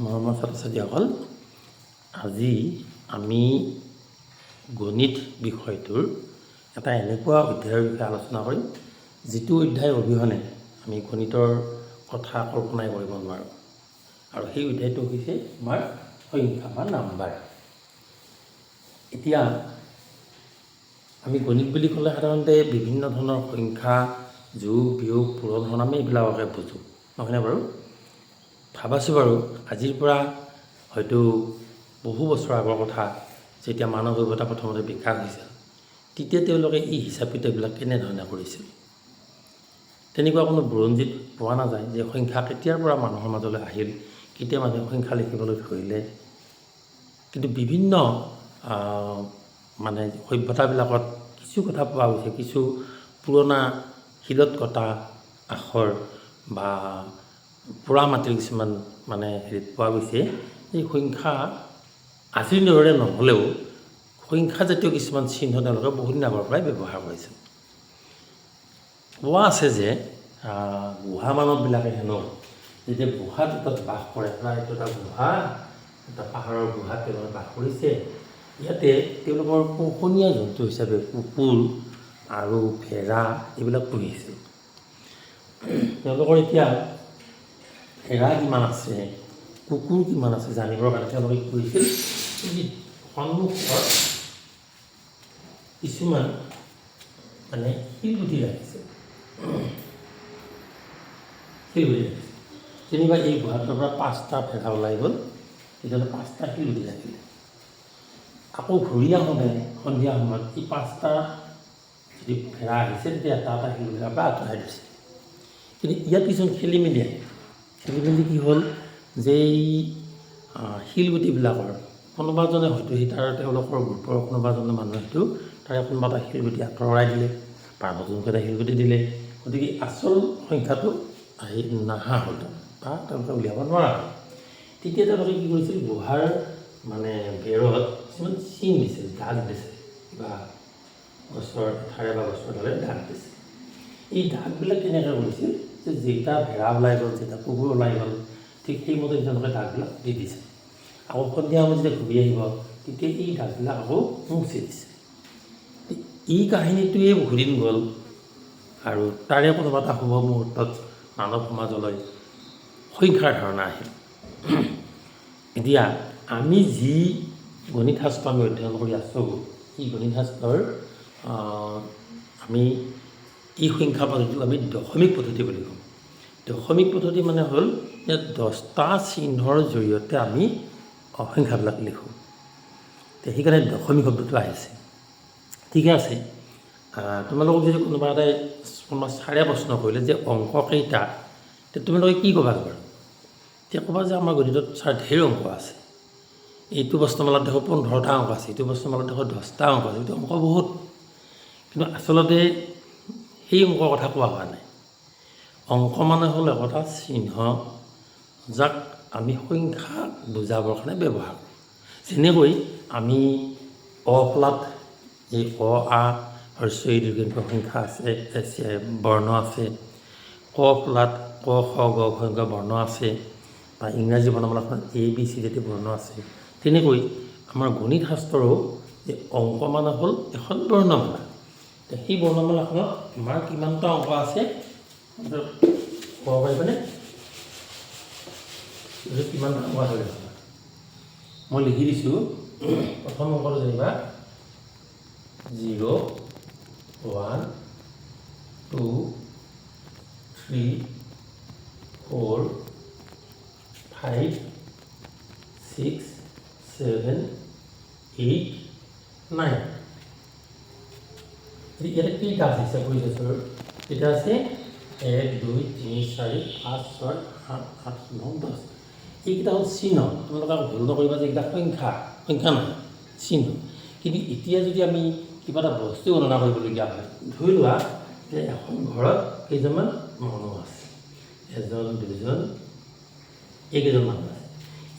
মৰমৰ ছাত্ৰ ছাত্ৰীসকল, আজি আমি গণিত বিষয়টোৰ এটা এনেকুৱা অধ্যায়ৰ বিষয়ে আলোচনা কৰিম যিটো অধ্যায় অবিহনে আমি গণিতৰ কথা কল্পনাই কৰিব নোৱাৰোঁ। আৰু সেই অধ্যায়টো হৈছে আমাৰ সংখ্যা বা নাম্বাৰ। এতিয়া আমি গণিত বুলি ক'লে সাধাৰণতে বিভিন্ন ধৰণৰ সংখ্যা, যোগ বিয়োগ পূৰণ হৰণ আমি এইবিলাককে বুজোঁ, নহয়নে বাৰু? ভাবাছোঁ বাৰু আজিৰ পৰা হয়তো বহু বছৰ আগৰ কথা, যেতিয়া মানৱ সভ্যতা প্ৰথমতে বিকাশ হৈছিল, তেতিয়া তেওঁলোকে এই হিচাপ কিতাপবিলাক কেনেধৰণে কৰিছিল। তেনেকুৱা কোনো বুৰঞ্জীত পোৱা নাযায় যে সংখ্যা কেতিয়াৰ পৰা মানুহৰ মাজলৈ আহিল, কেতিয়া মানুহে সংখ্যা লিখিবলৈ ধৰিলে। কিন্তু বিভিন্ন সভ্যতাবিলাকত কিছু কথা পোৱা গৈছে, কিছু পুৰণা শিলত কটা আখৰ বা পোৰা মাটিৰ কিছুমান হেৰিত পোৱা গৈছে এই সংখ্যা আজিৰ দৰে নহ'লেও সংখ্যাজাতীয় কিছুমান চিহ্ন তেওঁলোকে বহুত দিন আগৰ পৰাই ব্যৱহাৰ কৰিছিল। কোৱা আছে যে গুহা মানৱবিলাকে হেনো যেতিয়া গুহাত এটাত বাস কৰে, প্ৰায় এইটো এটা গুহা, এটা পাহাৰৰ গুহাত তেওঁলোকে বাস কৰিছে। ইয়াতে তেওঁলোকৰ পোহনীয়া জন্তু হিচাপে কুকুৰ আৰু ভেড়া এইবিলাক পুহিছিল। তেওঁলোকৰ এতিয়া ভেড়া কিমান আছে, কুকুৰ কিমান আছে জানিবৰ কাৰণে তেওঁলোকে কি কৰিছিল, সন্মুখত কিছুমান শিলগুটি ৰাখিছিল। যেনিবা এই গুহাটোৰ পৰা 5টা ভেড়া ওলাই গ'ল, তেতিয়াহ'লে 5টা শিলগুটি ৰাখিলে। আকৌ ঘূৰি আহোঁতে সন্ধিয়া সময়ত এই 5টা যদি ভেড়া আহিছে, তেতিয়া এটা শিলগুটিৰ পৰা আঁতৰাই দিছে। কিন্তু ইয়াত কিছুমান খেলিমেলি কি হ'ল যে এই শিলগুটিবিলাকৰ কোনোবাজনে হয়তো তেওঁলোকৰ গ্ৰুপৰ কোনোবাজনে মানুহে হয়তো তাৰে কোনোবা এটা শিলগুটি আঁতৰাই দিলে বা নতুনকৈ এটা শিলগুটি দিলে। গতিকে আচল সংখ্যাটো নাহা হ'ল বা তেওঁলোকে উলিয়াব নোৱাৰা হ'ল। তেতিয়া তেওঁলোকে কি কৰিছিল, গুহাৰ বেৰত কিছুমান চিন দিছিল, দাগ দিছিল, কিবা গছৰ ঠাৰে বা গছৰ ডালে দাগ দিছিল। এই দাগবিলাক কেনেকৈ কৰিছিল যে যেইটা ভেড়া ওলাই গ'ল, যেইটা কুকুৰ ওলাই গ'ল, ঠিক সেইমতে তেওঁলোকে দাগবিলাক দি দিছে। আকৌ সন্ধিয়া সময়ত যেতিয়া ঘূৰি আহিব, তেতিয়া এই দাগবিলাক আকৌ মুচি দিছে। এই কাহিনীটোৱে বহুদিন গ'ল আৰু তাৰে কোনোবা এটা শুভ মুহূৰ্তত মানৱ সমাজলৈ সংখ্যাৰ ধাৰণা আহিল। এতিয়া আমি যি গণিত শাস্ত্ৰ আমি অধ্যয়ন কৰি আছোঁ, এই গণিত শাস্ত্ৰৰ আমি এই সংখ্যা পদ্ধতিটোক আমি দশমিক পদ্ধতি বুলি কওঁ। দশমিক পদ্ধতি হ'ল যে 10টা চিহ্নৰ জৰিয়তে আমি সংখ্যাবিলাক লিখোঁ। সেইকাৰণে দশমিক শব্দটো আহিছে। ঠিকে আছে, তোমালোকক যদি কোনোবা ছাৰে প্ৰশ্ন কৰিলে যে অংক কেইটা, তেতিয়া তোমালোকে কি ক'বা বাৰু? তেতিয়া ক'বা যে আমাৰ গণিতত ছাৰ ঢেৰ অংক আছে, এইটো প্ৰশ্নমালাত দেখোঁ 15টা অংক আছে, এইটো প্ৰশ্নমালাত দেখোঁ 10টা অংক আছে, এইটো অংক বহুত। কিন্তু আচলতে সেই অংকৰ কথা কোৱা হোৱা নাই। অংক হ'ল একোটা চিহ্ন, যাক আমি সংখ্যা বুজাবৰ কাৰণে ব্যৱহাৰ কৰোঁ। যেনেকৈ আমি অফলাত এই অ আ হ্ৰস্ব ই দীৰ্ঘ সংখ্যা আছে, বৰ্ণ আছে, ক ফলাত ক খ গ ঘ বৰ্ণ আছে, বা ইংৰাজী বৰ্ণমালাখনত ABC জাতীয় বৰ্ণ আছে। তেনেকৈ আমাৰ গণিত শাস্ত্ৰৰো যে অংক হ'ল এখন বৰ্ণমালা। সেই বৰ্ণমালাখনত আমাৰ কিমানটা অংক আছে ক'ব পাৰিবানে? কিমানটা অংক আছে? মই লিখি দিছোঁ। প্ৰথম অংকটো যেনিবা 0, 1, 2, 3, 4, 5, 6, 7, 8, 9। ইয়াতে কেইটা আছে হিচাপ কৰি আছোঁ? কেইটা আছে? 1, 2, 3, 4, 5, 6, 7, 8, 9, 10। এইকেইটা হ'ল চিহ্ন। তোমালোকে ভুল নকৰিবা যে এইকেইটা সংখ্যা নহয়, চিহ্ন। কিন্তু এতিয়া যদি আমি কিবা এটা বস্তু গণনা কৰিবলগীয়া হয়, ধৰি লোৱা যে এখন ঘৰত কেইজনমান মানুহ আছে, 1, 2, এইকেইজন মানুহ আছে।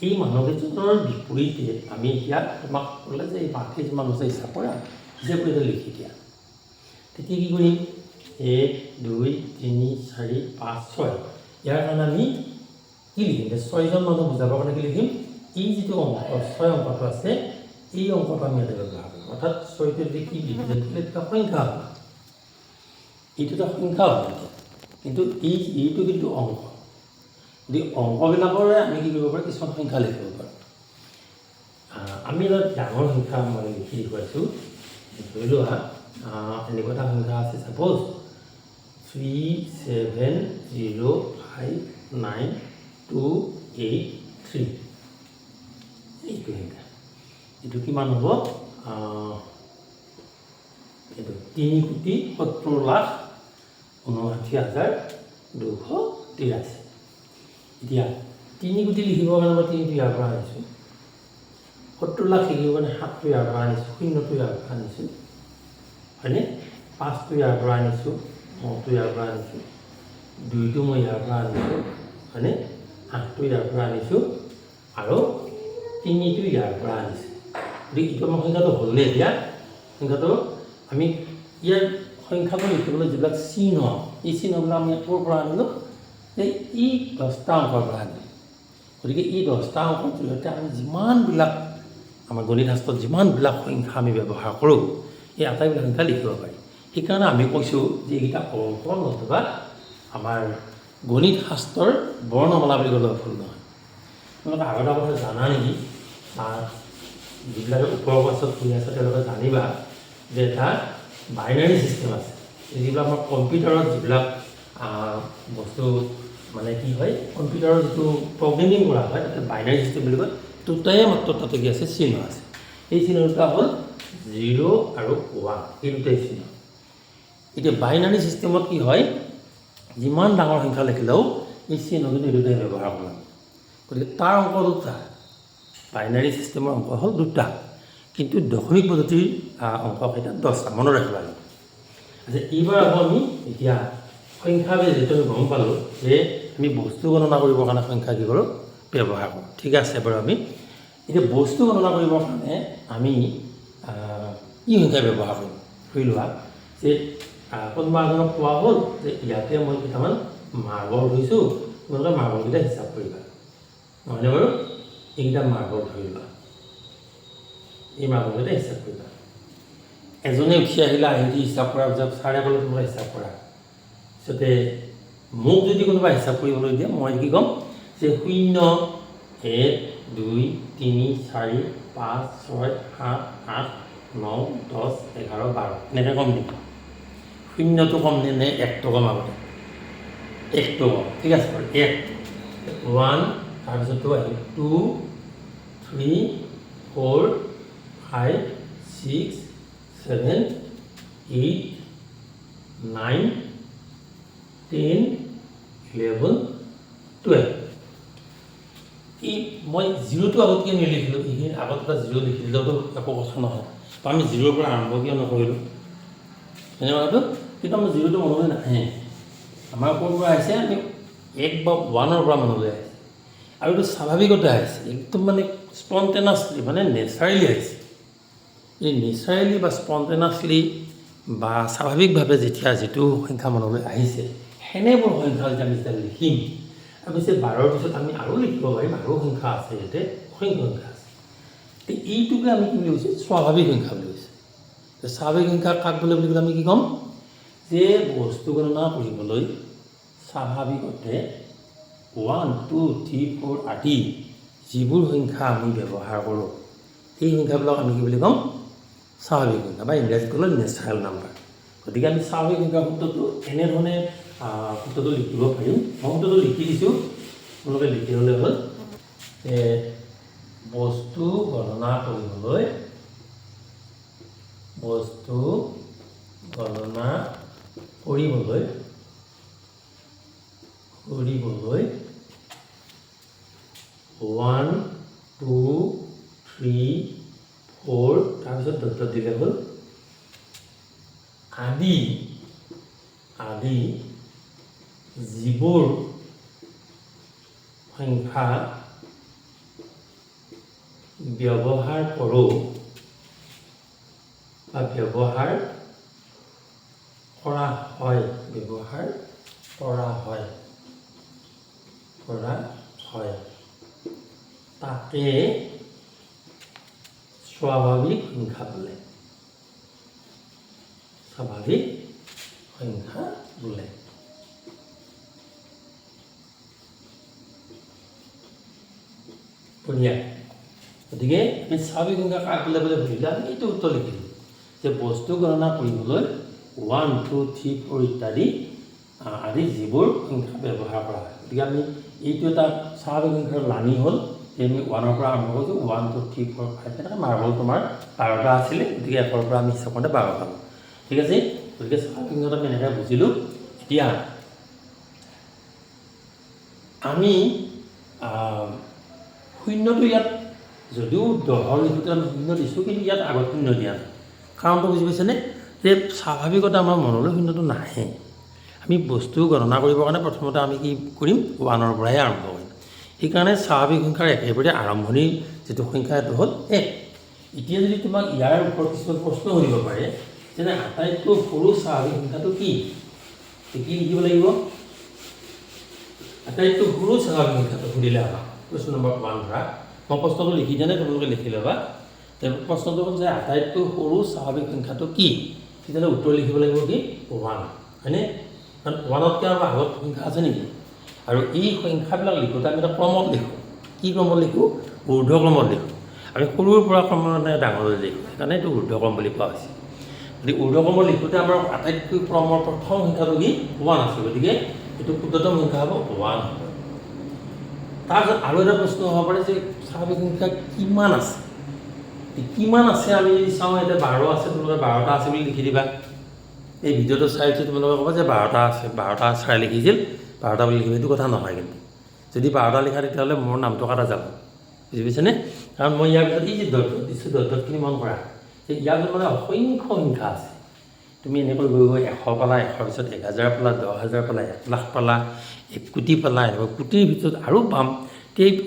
এই মানুহকেইজনৰ বিপৰীতে আমি এতিয়া তোমাক ক'লে যে এই কেইজন মানুহ আছে হিচাপ কৰা, হিচাপ কৰি লিখি দিয়া। তেতিয়া কি কৰিম? 1, 2, 3, 4, 5, 6। ইয়াৰ কাৰণে আমি কি লিখিম যে 6জন মানুহ বুজাবৰ কাৰণে কি লিখিম এই যিটো অংক 6 অংকটো আছে এই অংকটো আমি ইয়াতে ব্যৱহাৰ কৰিম অৰ্থাৎ 6টো যদি কি লিখিলে এটা সংখ্যা হ'ব এইটো এটা সংখ্যা হ'ব কিন্তু এইটো কিন্তু অংক যদি অংকবিলাকৰে আমি কি কৰিব পাৰোঁ কিছুমান সংখ্যা লিখিব পাৰোঁ আমি এটা ডাঙৰ সংখ্যা মই লিখি দেখুৱাইছোঁ ধৰি লোৱা এনেকুৱা এটা সংখ্যা আছে ছাপ'জ 3705928 এইটো সংখ্যা এইটো কিমান হ'ব এইটো 3,70,59,283 এতিয়া 3 কোটি লিখিবৰ কাৰণে মই 3টো ইয়াৰ পৰা আনিছোঁ 70 লাখ লিখিবৰ কাৰণে 7টো ইয়াৰ পৰা আনিছোঁ 0টো ইয়াৰ পৰা আনিছোঁ হয়নে 5টো ইয়াৰ পৰা আনিছোঁ 9টো ইয়াৰ পৰা আনিছোঁ 2টো মই ইয়াৰ পৰা আনিছোঁ হয়নে 8টো ইয়াৰ পৰা আনিছোঁ আৰু 3টো ইয়াৰ পৰা আনিছোঁ গতিকে এইটো আমাৰ সংখ্যাটো হ'লনে এতিয়া সংখ্যাটো আমি ইয়াৰ সংখ্যাটো লিখিবলৈ যিবিলাক চিহ্ন এই চিহ্নবিলাক আমি ক'ৰ পৰা আনিলোঁ যে এই 10টা অংকৰ পৰা আনিলোঁ গতিকে এই 10টা অংকৰ জৰিয়তে আমি যিমানবিলাক আমাৰ গণিত শাস্ত্ৰত যিমানবিলাক সংখ্যা আমি ব্যৱহাৰ কৰোঁ এই আটাইবিলাক সংখ্যা লিখিব পাৰি সেইকাৰণে আমি কৈছোঁ যে এইকেইটা অংক নতুবা আমাৰ গণিত শাস্ত্ৰৰ বৰ্ণমালা বুলি ক'লেও ভুল নহয় তোমালোকে আৰু এটা কথা জানা নেকি যিবিলাকে ওপৰৰ ক্লাছত পঢ়ি আছে তেওঁলোকে জানিবা যে এটা বাইনাৰী ছিষ্টেম আছে যিবিলাক আমাৰ কম্পিউটাৰত যিবিলাক বস্তু মানে কি হয় কম্পিউটাৰৰ যিটো প্ৰগ্ৰেমিং কৰা হয় তাতে বাইনাৰী ছিষ্টেম বুলি কয় দুটাই মাত্ৰ তাতে কি আছে চিহ্ন আছে এই চিহ্ন দুটা হ'ল 0 আৰু 1 এই দুটাই চিহ্ন এতিয়া বাইনাৰী ছিষ্টেমত কি হয় যিমান ডাঙৰ সংখ্যা লিখিলেও এই চিহ্ন কিন্তু এই দুটাই ব্যৱহাৰ কৰা গতিকে তাৰ অংক দুটা বাইনাৰী ছিষ্টেমৰ অংক হ'ল দুটা কিন্তু দশমিক পদ্ধতিৰ অংক কেইটা 10টা মনত ৰাখিব লাগিব আচ্ছা এইবাৰ আকৌ আমি এতিয়া সংখ্যাবিলাক যিহেতু আমি গম পালোঁ যে আমি বস্তু গণনা কৰিবৰ কাৰণে সংখ্যা কি কৰোঁ ব্যৱহাৰ কৰোঁ ঠিক আছে বাৰু আমি এতিয়া বস্তু গণনা কৰিবৰ কাৰণে আমি কি সংখ্যা ব্যৱহাৰ কৰিম ধৰি লোৱা যে কোনোবা এজনক কোৱা হ'ল যে ইয়াতে মই কেইটামান মাৰ্বল ধৰিছোঁ তোমালোকে মাৰ্বলকেইটা হিচাপ কৰিবা নহয়নে বাৰু এইকেইটা মাৰ্বল ধৰিবা এই মাৰ্বলকেইটা হিচাপ কৰিবা এজনে উঠি আহিলে আহি হিচাপ কৰাৰ পিছত ছাৰে ক'লে তোমালোকে হিচাপ কৰা পিছতে মোক যদি কোনোবা হিচাপ কৰিবলৈ দিয়ে মই কি ক'ম যে 0 1 2 3 4 5 6 7 8 9 10 11 12 এনেকৈ কম নেকি শূন্যটো কম নে 1টো কম আগতে 1টো কম ঠিক আছে বাৰু 1 1 তাৰপিছতো আহিল 2 3 4 5 6 7 8 9 10 11 12 এই মই 0টো আগতকৈ নিলিখিলোঁ এইখিনি আগত এটা 0 লিখি দিলেওতো একো কথা নহয় তো আমি 0ৰ পৰা আৰম্ভ কিয় নকৰিলোঁ এনেকুৱা কথাটো কিন্তু আমাৰ 0টো মনলৈ নাহে আমাৰ ক'ৰ পৰা আহিছে আমি 1 বা 1ৰ পৰা মনলৈ আহিছে আৰু এইটো স্বাভাৱিকতে আহিছে একদম মানে স্পণ্টেনাছলি মানে নেচাৰেলি আহিছে এই নেচাৰেলি বা স্পণ্টেনাছলি বা স্বাভাৱিকভাৱে যেতিয়া যিটো সংখ্যা মনলৈ আহিছে সেনেবোৰ সংখ্যা যেতিয়া আমি যেতিয়া লিখিম আৰু পিছে 12ৰ পিছত আমি আৰু লিখিব পাৰিম আৰু সংখ্যা আছে ইয়াতে অসংখ্য সংখ্যা আছে এইটোকে আমি কি বুলি কৈছোঁ স্বাভাৱিক সংখ্যা বুলি কৈছোঁ স্বাভাৱিক সংখ্যা কাক বুলি ক'লে আমি কি ক'ম যে বস্তু গণনা কৰিবলৈ স্বাভাৱিকতে 1 2 3 4 আদি যিবোৰ সংখ্যা আমি ব্যৱহাৰ কৰোঁ সেই সংখ্যাবিলাক আমি কি বুলি ক'ম স্বাভাৱিক সংখ্যা বা ইংৰাজীত ক'লে নেচাৰেল নাম্বাৰ গতিকে আমি স্বাভাৱিক সংখ্যা শব্দটো এনেধৰণে শব্দটো লিখিব পাৰিম মই শব্দটো লিখি দিছোঁ আপোনালোকে লিখি ল'লে হ'ল বস্তু গণনা কৰিবলৈ কৰিবলৈ 1 2 3 4 তাৰপিছত ডট দিলে হ'ল আদি যিবোৰ সংখ্যা ব্যৱহাৰ কৰোঁ বা ব্যৱহাৰ কৰা হয় হয় তাকে স্বাভাৱিক সংখ্যা বোলে। স্বাভাৱিক সংখ্যা বোলে। বঢ়িয়া। গতিকে আমি স্বাভাৱিক সংখ্যা কাক বোলে বুলি সুধিলে আমি এইটো উত্তৰ লিখিলোঁ যে বস্তু গণনা কৰিবলৈ 1, 2, 3, 4 ইত্যাদি আদি যিবোৰ সংখ্যা ব্যৱহাৰ কৰা হয়। গতিকে আমি এইটো এটা স্বাভাৱিক সংখ্যাৰ লানি হ'ল যে আমি 1ৰ পৰা আৰম্ভ কৰিছোঁ 1, 2, 3, 4, 5 এনেকৈ মাৰ্বল তোমাৰ 12টা আছিলে, গতিকে 1ৰ পৰা আমি হিচাপ কৰোঁতে 12 পালোঁ। ঠিক আছে, গতিকে স্বাভাৱিক সংখ্যাটো আমি এনেকৈ বুজিলোঁ। এতিয়া আমি শূন্যটো ইয়াত যদিও 10ৰ লিখোঁতে আমি শূন্য দিছোঁ, কিন্তু ইয়াত আগত শূন্য দিয়া নাই। কাৰণটো বুজি পাইছেনে যে স্বাভাৱিকতে আমাৰ মনলৈ শূন্যটো নাহে। আমি বস্তু গণনা কৰিবৰ কাৰণে প্ৰথমতে আমি কি কৰিম 1ৰ পৰাহে আৰম্ভ কৰিম। সেইকাৰণে স্বাভাৱিক সংখ্যাৰ একেবাৰে আৰম্ভণিৰ যিটো সংখ্যা সেইটো হ'ল 1। এতিয়া যদি তোমাক ইয়াৰ ওপৰত কিছুমান প্ৰশ্ন সুধিব পাৰে যেনে আটাইতকৈ সৰু স্বাভাৱিক সংখ্যাটো কি লিখিব লাগিব? আটাইতকৈ সৰু স্বাভাৱিক সংখ্যাটো সুধিলে আমাক প্ৰশ্ন নম্বৰ 1 ধৰা, মই প্ৰশ্নটো লিখি দিয়া নাই, তোমালোকে লিখি ল'বা। প্ৰশ্নটো হ'ল যে আটাইতকৈ সৰু স্বাভাৱিক সংখ্যাটো কি? তেতিয়াহ'লে উত্তৰ লিখিব লাগিব কি 1, হয়নে? কাৰণ 1তকৈ আৰু আগত সংখ্যা আছে নেকি? আৰু এই সংখ্যাবিলাক লিখোঁতে আমি এটা ক্ৰমত লিখোঁ। কি ক্ৰমত লিখোঁ? ঊৰ্ধ্বক্ৰমত লিখোঁ। আমি সৰুৰ পৰা ক্ৰমান্বয়ে ডাঙৰলৈ লিখোঁ, সেইকাৰণে এইটো ঊৰ্ধ্বক্ৰম বুলি কোৱা হৈছে। গতিকে ঊৰ্ধ্বক্ৰমত লিখোঁতে আমাৰ আটাইতকৈ ক্ৰমৰ প্ৰথম সংখ্যাটো কি 1 আছে, গতিকে এইটো ক্ষুদ্ৰতম সংখ্যা হ'ব 1 হ'ব। তাৰপিছত আৰু এটা প্ৰশ্ন হ'ব পাৰে যে স্বাভাৱিক সংখ্যা কিমান আছে? কিমান আছে আমি যদি চাওঁ, এতিয়া 12 আছে, তোমালোকে 12টা আছে বুলি লিখি দিবা। এই ভিডিঅ'টো চাই উঠি তোমালোকে ক'বা যে 12টা আছে, 12টা চাই লিখিছিল, 12টা বুলি লিখিব। এইটো কথা নহয় কিন্তু। যদি 12টা লিখা তেতিয়াহ'লে মোৰ নামটো কাটা যাব, বুজি পাইছেনে? কাৰণ মই ইয়াৰ পিছত এই যে দত দিছোঁ, দতখিনি মন কৰা যে ইয়াৰ মানে অসংখ্য সংখ্যা আছে। তুমি এনেকৈ গৈ গৈ 100 পালা, 100ৰ পিছত 1000 পালা, 10,000 পালা, 1 লাখ পালা, 1 কোটি পালা, এনেকৈ কোটিৰ ভিতৰত আৰু পাম।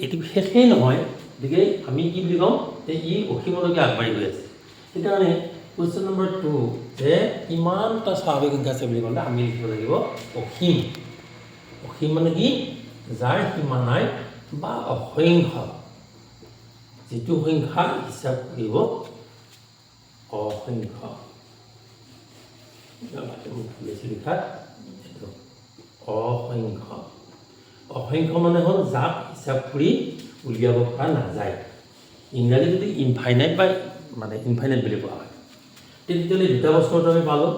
এইটো শেষেই নহয়। গতিকে আমি কি বুলি কওঁ যে ই অসীমলৈকে আগবাঢ়ি গৈ আছে। সেইকাৰণে কুৱেশ্যন নম্বৰ 2 যে কিমানটা স্বাভাৱিক সংখ্যা আছে বুলি ক'লে আমি লিখিব লাগিব অসীম। অসীম মানে কি? যাৰ সীমা নাই বা অসংখ্য। যিটো সংখ্যা হিচাপ কৰিব অসংখ্য। লিখাত অসংখ্য। অসংখ্য মানে হ'ল যাক হিচাপ কৰি উলিয়াব পৰা নাযায়। ইংৰাজী যদি ইনফাইনাইট বা মানে ইনফাইনাইট বুলি কোৱা হয়। তেতিয়াহ'লে দুটা বস্তুটো আমি পালোঁ।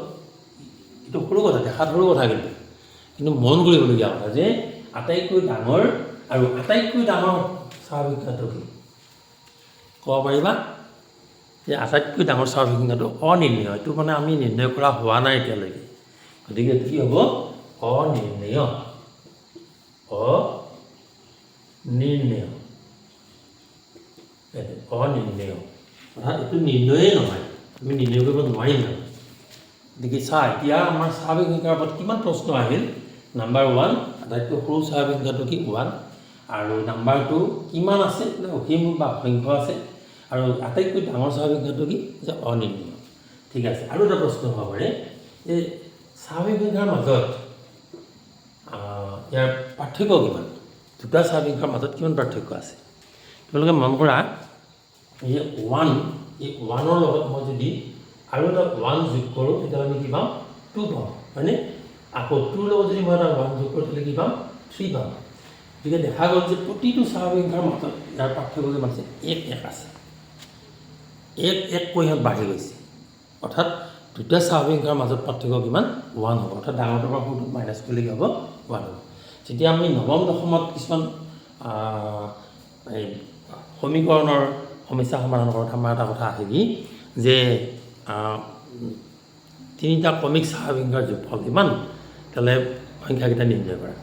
এইটো সৰু কথা, দেখাত সৰু কথা, কিন্তু মন কৰিবলগীয়া কথা যে আটাইতকৈ ডাঙৰ আৰু আটাইতকৈ ডাঙৰ স্বাভাৱিক সংখ্যাটো কি ক'ব পাৰিবা? যে আটাইতকৈ ডাঙৰ স্বাভাৱিক সংখ্যাটো অনিৰ্ণয়। এইটো মানে আমি নিৰ্ণয় কৰা হোৱা নাই এতিয়ালৈকে, গতিকে এইটো কি হ'ব? অনিৰ্ণয়। অনিৰ্ণয়। অনিৰ্ণয় অৰ্থাৎ এইটো নিৰ্ণয়েই নহয়, আমি নিৰ্ণয় কৰিব নোৱাৰিম নহয়। গতিকে চা, এতিয়া আমাৰ স্বাভাৱিক সংখ্যাৰ ওপৰত কিমান প্ৰশ্ন আহিল। নাম্বাৰ 1 আটাইতকৈ সৰু স্বাভাৱিক সংখ্যাটো কি 1, আৰু নাম্বাৰ 2 কিমান আছে, অসীম বা অসংখ্য আছে, আৰু আটাইতকৈ ডাঙৰ স্বাভাৱিক সংখ্যাটো কি যে অনিৰ্ণয়। ঠিক আছে, আৰু এটা প্ৰশ্ন হ'ব পাৰে যে স্বাভাৱিক সংখ্যাৰ মাজত ইয়াৰ পাৰ্থক্য কিমান? দুটা স্বাভাৱিক সংখ্যাৰ মাজত কিমান পাৰ্থক্য আছে? তোমালোকে মন কৰা যে 1, এই 1ৰ লগত মই যদি আৰু এটা 1 যোগ কৰোঁ তেতিয়াহ'লে আমি কি পাম? 2 পাম, হয়নে? আকৌ 2ৰ লগত যদি মই এটা 1 যোগ কৰোঁ তেতিয়াহ'লে কি পাম? 3 পাম। গতিকে দেখা গ'ল যে প্ৰতিটো স্বাভাৱিক সংখ্যাৰ মাজত ইয়াৰ পাৰ্থক্য কিমান আছে? 1 আছে। 1 কৈ সিহঁত বাঢ়ি গৈছে, অৰ্থাৎ দুটা স্বাভাৱিক সংখ্যাৰ মাজত পাৰ্থক্য কিমান? 1 হ'ব। অৰ্থাৎ ডাঙৰটোৰ পৰা সৰুটোত মাইনাছ কৰিলে কি হ'ব? 1 হ'ব। যেতিয়া আমি নৱম দশমত কিছুমান এই সমীকৰণৰ সমস্যা সমাধান কৰোঁতে আমাৰ এটা কথা আহে কি যে 3টা ক্ৰমিক স্বাভাৱিক সংখ্যাৰ যোগফল কিমান, তেতিয়াহ'লে সংখ্যাকেইটা নিৰ্ণয় কৰা।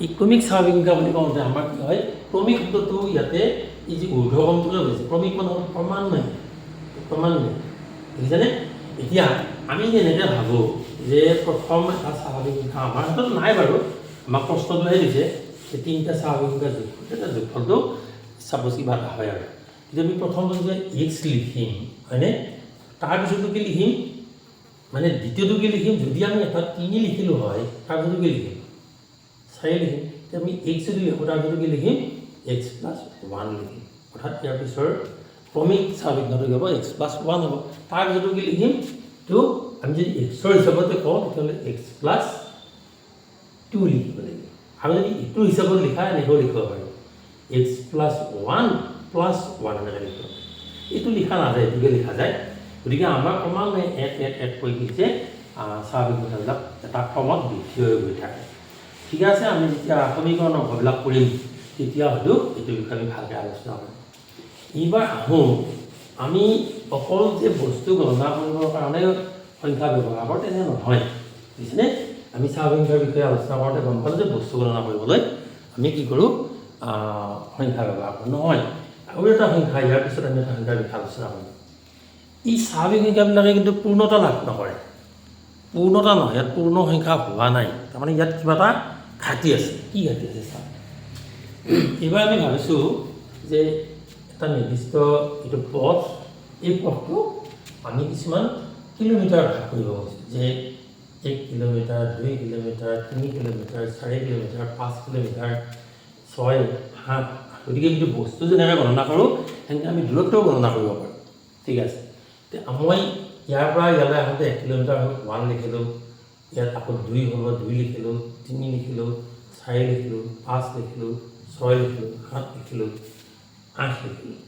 এই ক্ৰমিক স্বাভাৱিক সংখ্যা বুলি কওঁতে আমাৰ কি হয়, ক্ৰমিক শব্দটো ইয়াতে এই যি ঊৰ্ধ্বক্ৰমটোলৈ গৈছে, ক্ৰমিক মানে হ'ল ক্ৰমান্বয়ে, ক্ৰমান্বয়ে, বুজিছেনে? এতিয়া আমি যেনেকৈ ভাবোঁ যে প্ৰথম এটা স্বাভাৱিক সংখ্যা আমাৰ হাতত নাই বাৰু, আমাক প্ৰশ্নটোহে দিছে যে 3টা স্বাভাৱিক সংখ্যাৰ যোগফল, তেতিয়া যোগফলটো চাপ'জ কিবা এটা হয় আৰু। কিন্তু আমি প্ৰথমটো যে x লিখিম, হয়নে? তাৰপিছতো কি লিখিম, মানে দ্বিতীয়টো কি লিখিম? যদি আমি এটা 3 লিখিলোঁ হয়, তাৰপিছতো কি লিখিম? 4 লিখিম। তেতিয়া আমি x যদি লিখোঁ তাৰপিছতো কি লিখিম? এক্স প্লাছ 1 লিখিম অৰ্থাৎ ইয়াৰ পিছৰ ক্ৰমিক স্বাভাৱিক ঘাতক হ'ব এক্স প্লাছ 1 হ'ব তাৰপিছতো কি লিখিম তো আমি যদি এক্সৰ হিচাপতে কওঁ তেতিয়াহ'লে এক্স প্লাছ 2 লিখিব লাগিব আৰু যদি ইটো হিচাপত লিখা এনেকৈ লিখিব পাৰি এক্স প্লাছ 1 প্লাছ 1 এনেকৈ লিখিব এইটো লিখা নাযায় এইটোকে লিখা যায় গতিকে আমাৰ ক্ৰমান্বয়ে এক কৰি দিছে স্বাভাৱিক ঘাতকবিলাক এটা ক্ৰমত বৃদ্ধি হৈ গৈ থাকে ঠিক আছে আমি যেতিয়া সমীকৰণৰ অংকবিলাক কৰিম তেতিয়া হয়তো এইটো বিষয়ে আমি ভালকৈ আলোচনা কৰিম এইবাৰ আহোঁ আমি অকল যে বস্তু গণনা কৰিবৰ কাৰণে সংখ্যা ব্যৱহাৰ কৰোঁ তেনে নহয় বুজিছেনে আমি স্বাভাৱিকৰ বিষয়ে আলোচনা কৰোঁতে গম পালোঁ যে বস্তু গণনা কৰিবলৈ আমি কি কৰোঁ সংখ্যা ব্যৱহাৰ কৰোঁ নহয় আৰু এটা সংখ্যা ইয়াৰ পিছত আমি এটা সংখ্যাৰ বিষয়ে আলোচনা কৰিম এই স্বাভাৱিক সংখ্যাবিলাকে কিন্তু পূৰ্ণতা লাভ নকৰে পূৰ্ণতা নহয় ইয়াত পূৰ্ণ সংখ্যা হোৱা নাই তাৰমানে ইয়াত কিবা এটা ঘাটি আছে কি ঘাটি আছে চাওক এইবাৰ আমি ভাবিছোঁ যে এটা নিৰ্দিষ্ট এইটো পথ এই পথটো আমি কিছুমান কিলোমিটাৰ ভাগ কৰিব গৈছোঁ যে 1 kilometre 2 kilometre 3 kilometre 4 kilometre 5 kilometre 6 7 গতিকে কিন্তু বস্তু যেনেকৈ গণনা কৰোঁ সেনেকৈ আমি দূৰত্বও গণনা কৰিব পাৰোঁ ঠিক আছে এতিয়া মই ইয়াৰ পৰা ইয়ালৈ আহোঁতে 1 কিলোমিটাৰ হ'ল 1 লিখিলোঁ ইয়াত আকৌ 2 হ'ল 2 লিখিলোঁ 3 লিখিলোঁ 4 লিখিলোঁ 5 লিখিলোঁ 6 লিখিলোঁ 7 লিখিলোঁ 8 লিখিলোঁ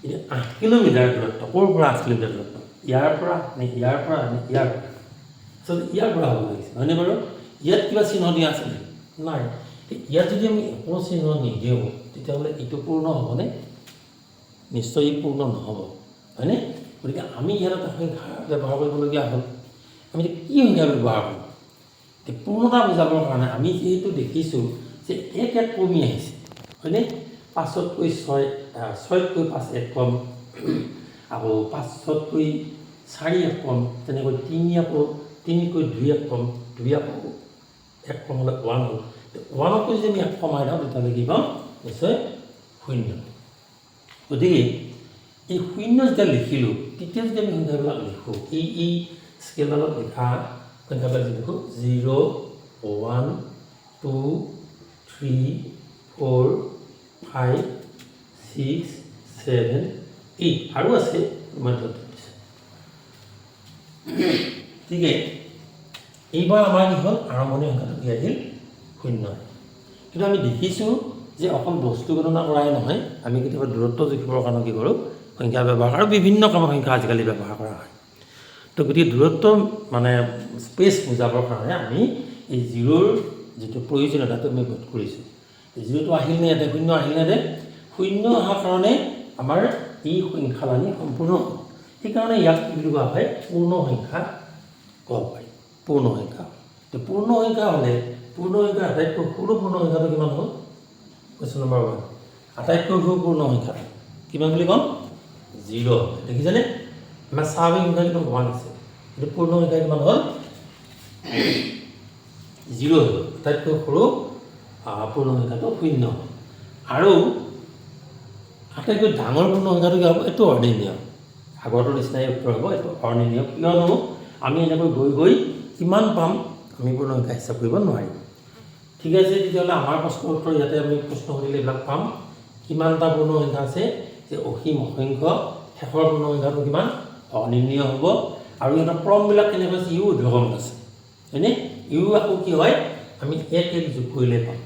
এতিয়া 8 কিলোমিটাৰ দূৰত্ব ক'ৰ পৰা 8 কিলোমিটাৰ দূৰত্ব ইয়াৰ পৰা নে ইয়াৰ পৰা নে ইয়াৰ পৰা আচলতে ইয়াৰ পৰা হ'ব লাগিছে হয়নে বাৰু ইয়াত কিবা চিহ্ন দিয়া আছে নেকি নাই ইয়াত যদি আমি একো চিহ্ন নিদিওঁ তেতিয়াহ'লে এইটো পূৰ্ণ হ'বনে নিশ্চয় ই পূৰ্ণ নহ'ব হয়নে গতিকে আমি ইয়াত এটা সংখ্যা ব্যৱহাৰ কৰিবলগীয়া হ'ল আমি কি সংখ্যা ব্যৱহাৰ কৰোঁ এতিয়া পূৰ্ণতা বুজাবৰ কাৰণে আমি যিহেতু দেখিছোঁ যে এক কমি আহিছে হয়নে 5তকৈ 6তকৈ 5 এক কম আকৌ 5তকৈ 4 এক কম তেনেকৈ 3 আকৌ 3তকৈ 2 এক কম 2 আকৌ এক কম হ'লে 1 হ'ল 1তকৈ যদি আমি এক কমাই দিওঁ তেতিয়াহ'লে কি পাম নিশ্চয় 0 গতিকে এই 0 যেতিয়া লিখিলোঁ তেতিয়া যদি আমি সংখ্যাবিলাক লিখোঁ এই স্কেলডালত লিখা সংখ্যাবিলাক যদি লিখোঁ 0 1 2 3 4 5 6 7 8 আৰু আছে মধ্যত ঠিক এইবাৰ আমাৰ কি হ'ল আৰম্ভণি সংখ্যাটো কি আহিল 0 কিন্তু আমি দেখিছোঁ যে অকল বস্তু গণনা কৰাই নহয় আমি কেতিয়াবা দূৰত্ব জুখিবৰ কাৰণে কি কৰোঁ সংখ্যা ব্যৱহাৰ কৰোঁ বিভিন্ন কামত সংখ্যা আজিকালি ব্যৱহাৰ কৰা হয় তো গতিকে দূৰত্ব মানে স্পেচ বুজাবৰ কাৰণে আমি এই জিৰ'ৰ যিটো প্ৰয়োজনীয়তাটো আমি বোধ কৰিছোঁ জিৰ'টো আহিল নে ইয়াতে 0 আহিল নে 0 অহাৰ কাৰণে আমাৰ এই সংখ্যালানি সম্পূৰ্ণ সেইকাৰণে ইয়াক কি বুলি কোৱা হয় পূৰ্ণ সংখ্যা ক'ব পাৰি পূৰ্ণ সংখ্যা তো পূৰ্ণ সংখ্যা হ'লে পূৰ্ণ সংখ্যাৰ আটাইতকৈ সৰু পূৰ্ণ সংখ্যাটো কিমান হ'ল কুৱেশ্যন নম্বৰ 1 আটাইতকৈ সৰু পূৰ্ণ সংখ্যাটো কিমান বুলি ক'ম 0 দেখিছেনে আমাৰ স্বাভাৱিক সংখ্যা কিন্তু 1 আছে কিন্তু পূৰ্ণ সংখ্যা কিমান হ'ল 0 হ'ল আটাইতকৈ সৰু পূৰ্ণ সংখ্যাটো 0 আৰু আটাইতকৈ ডাঙৰ পূৰ্ণ সংখ্যাটো কি হ'ব এইটো অৰ্ডিনীয় আগৰটোৰ নিচিনাই উত্তৰ হ'ব এইটো অৰ্ডিনীয় কিয়নো আমি এনেকৈ গৈ গৈ কিমান পাম আমি পূৰ্ণ সংখ্যা হিচাপ কৰিব নোৱাৰিম ঠিক আছে তেতিয়াহ'লে আমাৰ প্ৰশ্নৰ উত্তৰ ইয়াতে আমি প্ৰশ্ন সুধিলে এইবিলাক পাম কিমানটা পূৰ্ণ সংখ্যা আছে যে অসীম অসংখ্য শেষৰ পূৰ্ণ সংখ্যাটো কিমান অনিৰ্ণীয় হ'ব আৰু ইয়াৰ ক্ৰমবিলাক কেনেকৈ আছে ইউ উদ্ভাৱন আছে হয়নে ইউ আকৌ কি হয় আমি এক যোগ কৰিলে পাম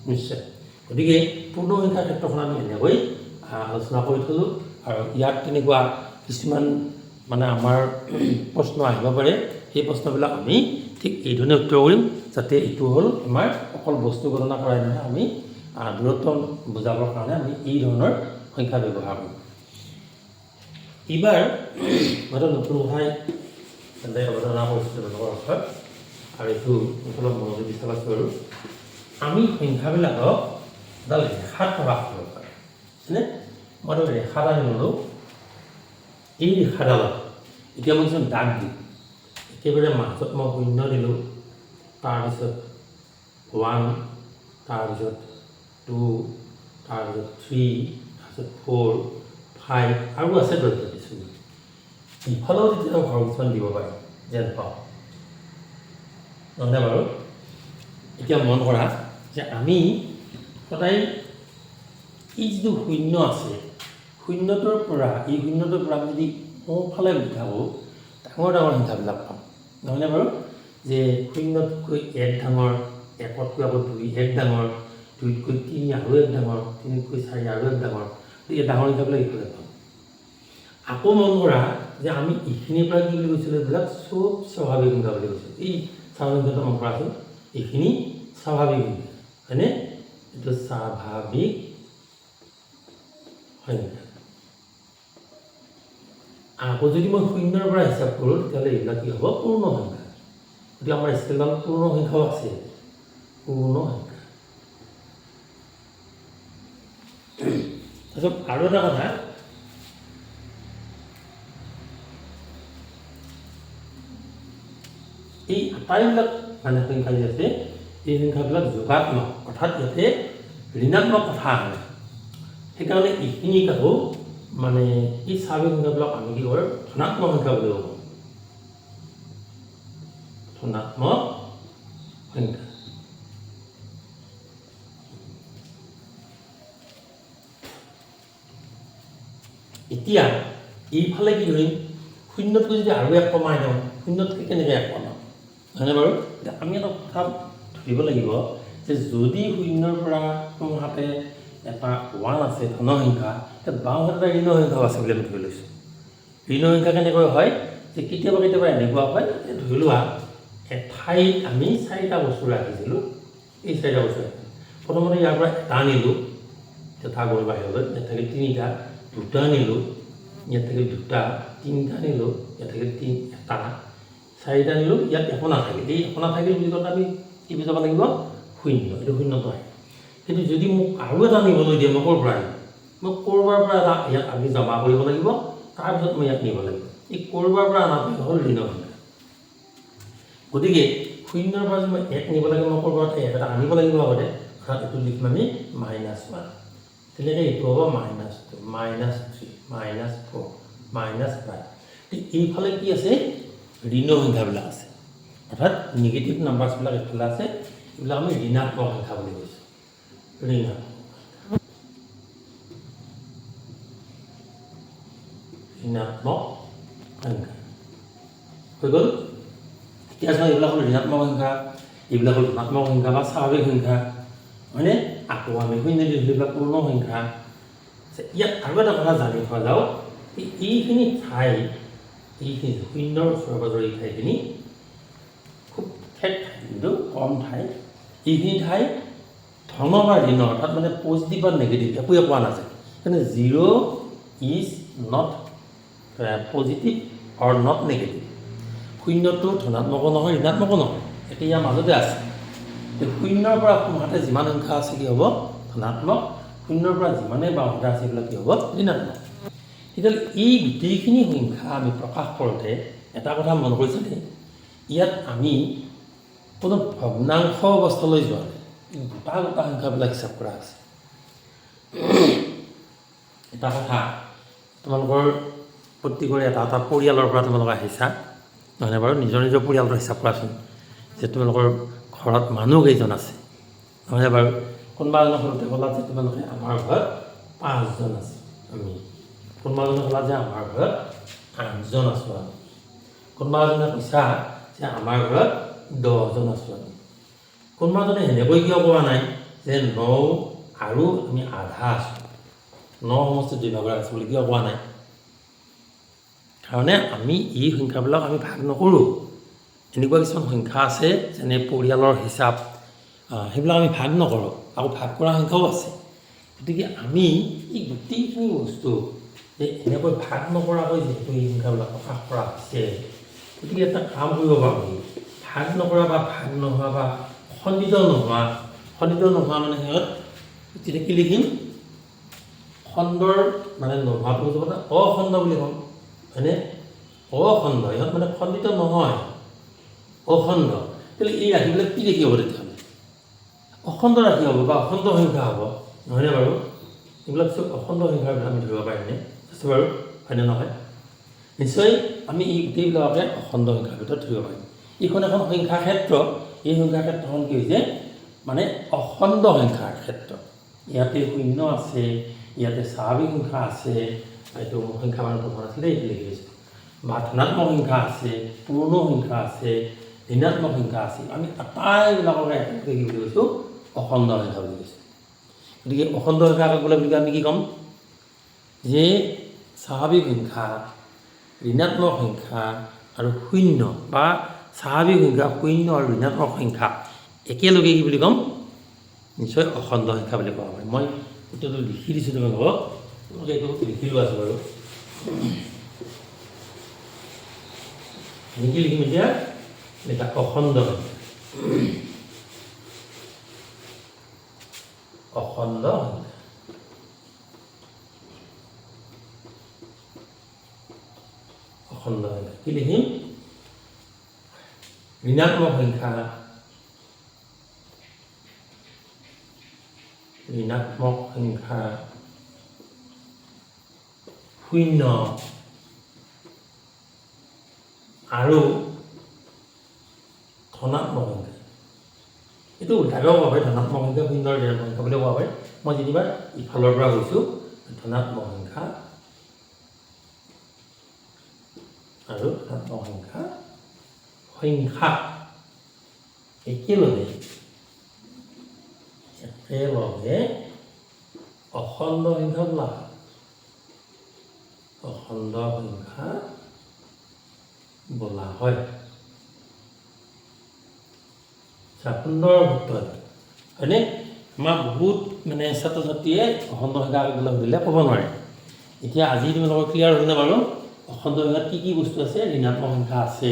নিশ্চয় গতিকে পূৰ্ণ সংখ্যাৰ ক্ষেত্ৰখন আমি এনেকৈ আলোচনা কৰি থ'লোঁ আৰু ইয়াত তেনেকুৱা কিছুমান মানে আমাৰ প্ৰশ্ন আহিব পাৰে সেই প্ৰশ্নবিলাক আমি ঠিক এই ধৰণে উত্তৰ কৰিম যাতে এইটো হ'ল আমাৰ অকল বস্তু গণনা কৰাই নহয় আমি দূৰত্ব বুজাবৰ কাৰণে আমি এই ধৰণৰ সংখ্যা ব্যৱহাৰ কৰোঁ এইবাৰ মই এটা নতুন কথাই অৱতাৰণা কৰিছোঁ তেওঁলোকৰ ওচৰত আৰু এইটো অলপ মনোযোগী চাবাছোঁ আৰু আমি সংখ্যাবিলাকক এডাল ৰেখাত প্ৰকাশ কৰিব পাৰোঁ হয়নে মই এটা ৰেখা আনি ল'লোঁ এই ৰেখাডালত এতিয়া মই কিছুমান দাগ দিওঁ একেবাৰে মাজত মই 0 দিলোঁ তাৰপিছত 1 তাৰপিছত 2 তাৰপিছত 3 তাৰপিছত 4 5 আৰু আছে দৈৰ্ঘ্য দিছোঁ ইফালেও তেতিয়া ঘৰ কিছুমান দিব পাৰে যেন পাওঁ নহয়নে বাৰু এতিয়া মন কৰা যে আমি সদায় এই যিটো শূন্য আছে শূন্যটোৰ পৰা আমি যদি সোঁফালে গৈ থাকোঁ ডাঙৰ ডাঙৰ সংখ্যাবিলাক পাম নহয়নে বাৰু যে শূন্যতকৈ 1 ডাঙৰ একতকৈ আকৌ 2 1 ডাঙৰ 2তকৈ 3 আৰু 1 ডাঙৰ 3তকৈ 4 আৰু 1 ডাঙৰ এই ডাঙৰ সংখ্যাবিলাক এইফালে পাম আকৌ মন কৰা যে আমি এইখিনিৰ পৰা কি বুলি কৈছিলোঁ এইবিলাক চব স্বাভাৱিক সংখ্যা বুলি কৈছিলোঁ এই স্বাভাৱিক সংখ্যাটো মন কৰাচোন এইখিনি স্বাভাৱিক সংখ্যা হয়নে এইটো স্বাভাৱিক সংখ্যা আকৌ যদি মই শূন্যৰ পৰা হিচাপ কৰোঁ তেতিয়াহ'লে এইবিলাক কি হ'ব পূৰ্ণ সংখ্যা গতিকে আমাৰ স্কেলডালত পূৰ্ণ সংখ্যাও আছে পূৰ্ণ সংখ্যা তাৰপিছত আৰু এটা কথা এই আটাইবিলাক মানে সংখ্যা যি আছে এই সংখ্যাবিলাক যোগাত্মক অৰ্থাৎ ইয়াতে ঋণাত্মক কথা আহে সেইকাৰণে এইখিনিক আকৌ মানে এই স্বাভাৱিক সংখ্যাবিলাক আমি কি কৰোঁ ধনাত্মক সংখ্যা বুলি কওঁ ধনাত্মক সংখ্যা এতিয়া এইফালে কি ধৰিম শূন্যতকৈ যদি আৰু 1 কমাই দিওঁ শূন্যতকৈ কেনেকৈ 1 কমাম হয়নে বাৰু এতিয়া আমি এটা কথা ধৰিব লাগিব যে যদি শূন্যৰ পৰা সোঁহাতে এটা 1 আছে ধন সংখ্যা তেতিয়া বাওঁহাতে এটা ঋণ সংখ্যাও আছে বুলি আমি ধৰি লৈছোঁ ঋণ সংখ্যা কেনেকৈ হয় যে কেতিয়াবা এনেকুৱা হয় যে ধৰি লোৱা এঠাইত আমি 4টা বস্তু ৰাখিছিলোঁ এই 4টা বস্তু প্ৰথমতে ইয়াৰ পৰা এটা আনিলোঁ যথা গ'ল বাহিৰলৈ ইয়াত থাকে 3টা 2টা আনিলোঁ ইয়াত থাকে 2টা 3টা আনিলোঁ ইয়াত থাকে 3টা 4টা আনিলোঁ ইয়াত একো নাথাকিল এই একো নাথাকিল বুলি ক'লে আমি কি বুজাব লাগিব শূন্য এইটো শূন্যটো আহে কিন্তু যদি মোক আৰু এটা নিবলৈ দিয়ে মই ক'ৰ পৰা আনিম মই ক'ৰবাৰ পৰা এটা ইয়াত আমি জমা কৰিব লাগিব তাৰপিছত মই ইয়াত নিব লাগিব এই ক'ৰবাৰ পৰা অনাটো হ'ল ঋণ সংখ্যা গতিকে শূন্যৰ পৰা যদি মই 1 নিব লাগে মই ক'ৰবাৰ পৰা এটা আনিব লাগিব আগতে অৰ্থাৎ এইটো লিখিম আমি -1 তেনেকৈ এইটো হ'ব -2 -3 -4 -5 এইফালে কি আছে ঋণ সংখ্যাবিলাক আছে অৰ্থাৎ নিগেটিভ নাম্বাৰছবিলাক এইফালে আছে এইবিলাক আমি ঋণাত্মক সংখ্যা বুলি কৈছোঁ ঋণাত্মক সংখ্যা হৈ গ'ল এতিয়া চাওঁ এইবিলাক হ'ল ঋণাত্মক সংখ্যা এইবিলাক হ'ল ধনাত্মক সংখ্যা বা স্বাভাৱিক সংখ্যা হয়নে আকৌ আমি শূন্য এইবিলাক পূৰ্ণ সংখ্যা ইয়াত আৰু এটা কথা জানি থোৱা যাওক এইখিনি ঠাই এইখিনি শূন্যৰ ওচৰে পাঁজৰে এই ঠাইখিনি খুব ঠেক ঠাই কিন্তু কম ঠাই এইখিনি ঠাই ধন বা ঋণ অৰ্থাৎ মানে পজিটিভ বা নেগেটিভ একোৱে পোৱা নাযায় কিন্তু 0 is not positive or not negative শূন্যটো ধনাত্মকো নহয় ঋণাত্মকো নহয় এতিয়া ইয়াৰ মাজতে আছে শূন্যৰ পৰা সোঁহাতে যিমান সংখ্যা আছে কি হ'ব ধনাত্মক শূন্যৰ পৰা যিমানেই বাওঁহাতে আছে সেইবিলাক কি হ'ব ঋণাত্মক তেতিয়াহ'লে এই গোটেইখিনি সংখ্যা আমি প্ৰকাশ কৰোঁতে এটা কথা মন কৰিছেনে ইয়াত আমি কোনো ভগ্নাংশ অৱস্থালৈ যোৱা নাই গোটা গোটা সংখ্যাবিলাক হিচাপ কৰা আছে এটা কথা তোমালোকৰ প্ৰত্যেকৰে এটা এটা পৰিয়ালৰ পৰা তোমালোক আহিছা নহয়নে বাৰু নিজৰ নিজৰ পৰিয়ালটো হিচাপ কৰাচোন যে তোমালোকৰ ঘৰত মানুহ কেইজন আছে নহয়নে বাৰু কোনোবা এজনে সৰুতে ক'লা যে তোমালোকে আমাৰ ঘৰত 5জন আছে আমি কোনোবা এজনে ক'লা যে আমাৰ ঘৰত 8জন আছোঁ আমি কোনোবা এজনে কৈছা যে আমাৰ ঘৰত 10জন আছোঁ আমি কোনোবা এজনে সেনেকৈ কিয় কোৱা নাই যে 9 আৰু আমি আধা আছোঁ 9 সমষ্টি 2 ভাগৰ আছোঁ বুলি কিয় কোৱা নাই কাৰণে আমি এই সংখ্যাবিলাক আমি ভাগ নকৰোঁ এনেকুৱা কিছুমান সংখ্যা আছে যেনে পৰিয়ালৰ হিচাপ সেইবিলাক আমি ভাগ নকৰোঁ আকৌ ভাগ কৰা সংখ্যাও আছে গতিকে আমি এই গোটেইখিনি বস্তু যে এনেকৈ ভাগ নকৰাকৈ যিহেতু এই সংখ্যাবিলাক প্ৰকাশ কৰা হৈছে গতিকে এটা কাম কৰিব পাৰোঁ ভাগ নকৰা বা ভাগ নোহোৱা বা খণ্ডিত নোহোৱা মানে সিহঁত তেতিয়া কি লিখিম খণ্ডৰ মানে নোহোৱাটো বুজিব না অখণ্ড বুলি ক'ম হয়নে অখণ্ড ইহঁত মানে খণ্ডিত নহয় অখণ্ড তেতিয়াহ'লে এই ৰাশিবিলাক কি ৰাশি হ'ব তেতিয়াহ'লে অখণ্ড ৰাশি হ'ব বা অখণ্ড সংখ্যা হ'ব নহয়নে বাৰু এইবিলাক চব অখণ্ড সংখ্যাৰ আমি ধৰিব পাৰিমনে আছে বাৰু হয়নে নহয় নিশ্চয় আমি এই গোটেইবিলাকে অখণ্ড সংখ্যাৰ ভিতৰত ধৰিব পাৰিম এইখন এখন সংখ্যা ক্ষেত্ৰ এই সংখ্যা ক্ষেত্ৰখন কি হৈছে মানে অখণ্ড সংখ্যাৰ ক্ষেত্ৰ ইয়াতে শূন্য আছে, ইয়াতে স্বাভাৱিক সংখ্যা আছে, এইটো সংখ্যা মানে প্ৰথম আছিলে এইটো লিখি লৈছোঁ, বা ধনাত্মক সংখ্যা আছে, পূৰ্ণ সংখ্যা আছে, ঋণাত্মক সংখ্যা আছে। আমি আটাইবিলাককে একেলগে কি বুলি কৈছোঁ? অখণ্ড সংখ্যা বুলি কৈছোঁ। গতিকে অখণ্ড সংখ্যা ক'বলৈ বুলি আমি কি ক'ম? যে স্বাভাৱিক সংখ্যা, ঋণাত্মক সংখ্যা আৰু শূন্য, বা স্বাভাৱিক সংখ্যা, শূন্য আৰু ঋণাত্মক সংখ্যা একেলগে কি বুলি ক'ম? নিশ্চয় অখণ্ড সংখ্যা বুলি কোৱা হয়। মই উত্তৰটো লিখি দিছোঁ তোমালোকক, তোমালোকে এইটো লিখি লোৱা আছে বাৰু। কি লিখিম এতিয়া? এটা অখণ্ড সংখ্যা, অখণ্ড সংখ্যা, অখণ্ড সংখ্যা কি লিখিম? ঋণাত্মক সংখ্যা, ঋণাত্মক সংখ্যা, শূন্য আৰু ধনাত্মক সংখ্যা। এইটো উল্টাকেও কোৱা হয়, ধনাত্মক সংখ্যা শূন্য আৰু ঋণাত্মক সংখ্যা বুলি কোৱা হয়। মই যেনিবা ইফালৰ পৰা কৈছোঁ, ধনাত্মক সংখ্যা আৰু ধনাত্মক সংখ্যা একেলগে অখণ্ড সংখ্যা বোলা হয়। অখণ্ড সংখ্যা বোলা হয়। সুন্দৰ উত্তৰ হয়নে? আমাৰ বহুত মানে ছাত্ৰ ছাত্ৰীয়ে অখণ্ড সংখ্যা সুধিলে ক'ব নোৱাৰে। এতিয়া আজি তোমালোকৰ ক্লিয়াৰ হ'লনে বাৰু? অখণ্ড সংখ্যাত কি কি বস্তু আছে? ঋণাত্মক সংখ্যা আছে,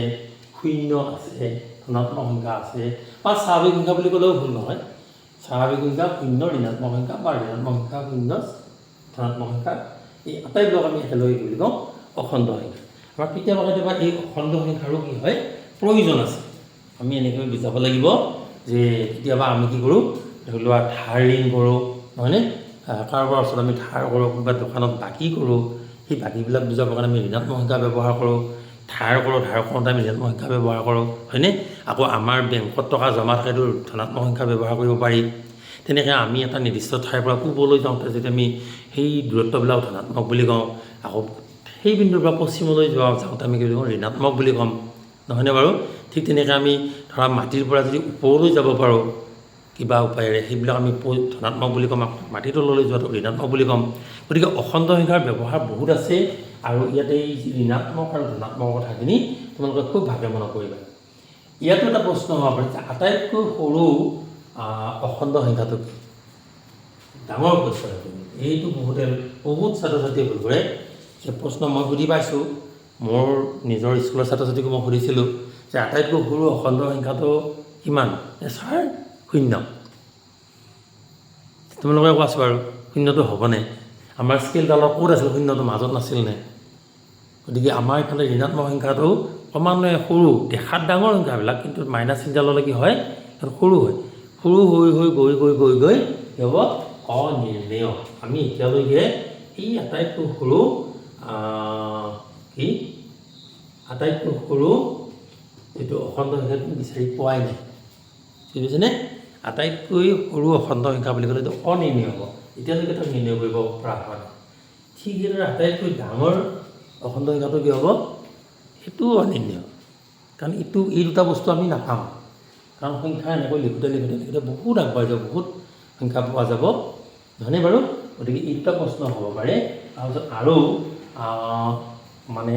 শূন্য আছে, ধনাত্মক সংখ্যা আছে, বা স্বাভাৱিক সংখ্যা বুলি ক'লেও ভুল নহয়। স্বাভাৱিক সংখ্যা, শূন্য, ঋণাত্মক সংখ্যা, বা ঋণাত্মক সংখ্যা, শূন্য, ধনাত্মক সংখ্যা, এই আটাইবিলাক আমি একেলগে কি বুলি কওঁ? অখণ্ড সংখ্যা। আমাৰ কেতিয়াবা কেতিয়াবা এই অখণ্ড সংখ্যাৰো কি হয়? প্ৰয়োজন আছে। আমি এনেকৈ বুজাব লাগিব যে কেতিয়াবা আমি কি কৰোঁ? ধৰি লোৱা ধাৰ ঋণ কৰোঁ, নহয়নে? কাৰোবাৰ ওচৰত আমি ধাৰ কৰোঁ, কোনোবা দোকানত বাকী কৰোঁ, সেই বাকীবিলাক বুজাবৰ কাৰণে আমি ঋণাত্মক সংখ্যা ব্যৱহাৰ কৰোঁ। ধাৰ কৰোঁ, ধাৰ কৰোঁতে আমি ঋণাত্মক সংখ্যা ব্যৱহাৰ কৰোঁ, হয়নে? আকৌ আমাৰ বেংকত টকা জমা থাকেতো ধনাত্মক সংখ্যা ব্যৱহাৰ কৰিব পাৰি। তেনেকৈ আমি এটা নিৰ্দিষ্ট ঠাইৰ পৰা পূবলৈ যাওঁতে যদি আমি সেই দূৰত্ববিলাক ধনাত্মক বুলি কওঁ, আকৌ সেই বিন্দুৰ পৰা পশ্চিমলৈ যাওঁতে আমি কি বুলি কওঁ? ঋণাত্মক বুলি ক'ম, নহয়নে বাৰু? ঠিক তেনেকৈ আমি ধৰা মাটিৰ পৰা যদি ওপৰলৈ যাব পাৰোঁ কিবা উপায়েৰে, সেইবিলাক আমি ধনাত্মক বুলি ক'ম, মাটিৰ তললৈ যোৱাটো ঋণাত্মক বুলি ক'ম। গতিকে অখণ্ড সংখ্যাৰ ব্যৱহাৰ বহুত আছে, আৰু ইয়াতে এই ঋণাত্মক আৰু ধনাত্মক কথাখিনি তোমালোকে খুব ভালকৈ মনত কৰিবা। ইয়াতো এটা প্ৰশ্ন হ'ব পাৰে যে আটাইতকৈ সৰু অখণ্ড সংখ্যাটো কি? ডাঙৰ প্ৰশ্ন এইটো। বহুত ছাত্ৰ ছাত্ৰীয়ে ভুল কৰে। সেই প্ৰশ্ন মই সুধি পাইছোঁ, মোৰ নিজৰ স্কুলৰ ছাত্ৰ ছাত্ৰীকো মই সুধিছিলোঁ যে আটাইতকৈ সৰু অখণ্ড সংখ্যাটো কিমান? ছাৰ শূন্য। তোমালোকে কোৱাছোঁ বাৰু শূন্যটো হ'বনে? আমাৰ স্কেলডালৰ ক'ত আছিল? শূন্যটো মাজত নাছিল নে? গতিকে আমাৰ ইফালে ঋণাত্মক সংখ্যাটো ক্ৰমান্বয়ে সৰু, দেখাত ডাঙৰ সংখ্যাবিলাক, কিন্তু মাইনাছ চিনডাললৈ কি হয়? সৰু হয়। সৰু হৈ হৈ গৈ গৈ গৈ গৈ কি হ'ব? অনিৰ্ণেয়। আমি এতিয়ালৈকে এই আটাইতকৈ সৰু আটাইতকৈ সৰু যিটো অখণ্ড সংখ্যাটো বিচাৰি পোৱাই নাই। ঠিক আছেনে? আটাইতকৈ সৰু অখণ্ড সংখ্যা বুলি ক'লে এইটো অনিৰ্ণেয় হ'ব, এতিয়ালৈকে তাক নিৰ্ণয় কৰিব পৰা হোৱা নাই। ঠিক সেইদৰে আটাইতকৈ ডাঙৰ অখণ্ড সংখ্যাটো কি হ'ব? সেইটোও অনিৰ্ণেয়, কাৰণ এই দুটা বস্তু আমি নাপাওঁ। কাৰণ সংখ্যা এনেকৈ লিখোঁতে বহুত আগবাঢ়ি যাব, বহুত সংখ্যা পোৱা যাব, নহয়নে বাৰু? গতিকে এই দুটা প্ৰশ্ন হ'ব পাৰে। তাৰপিছত আৰু মানে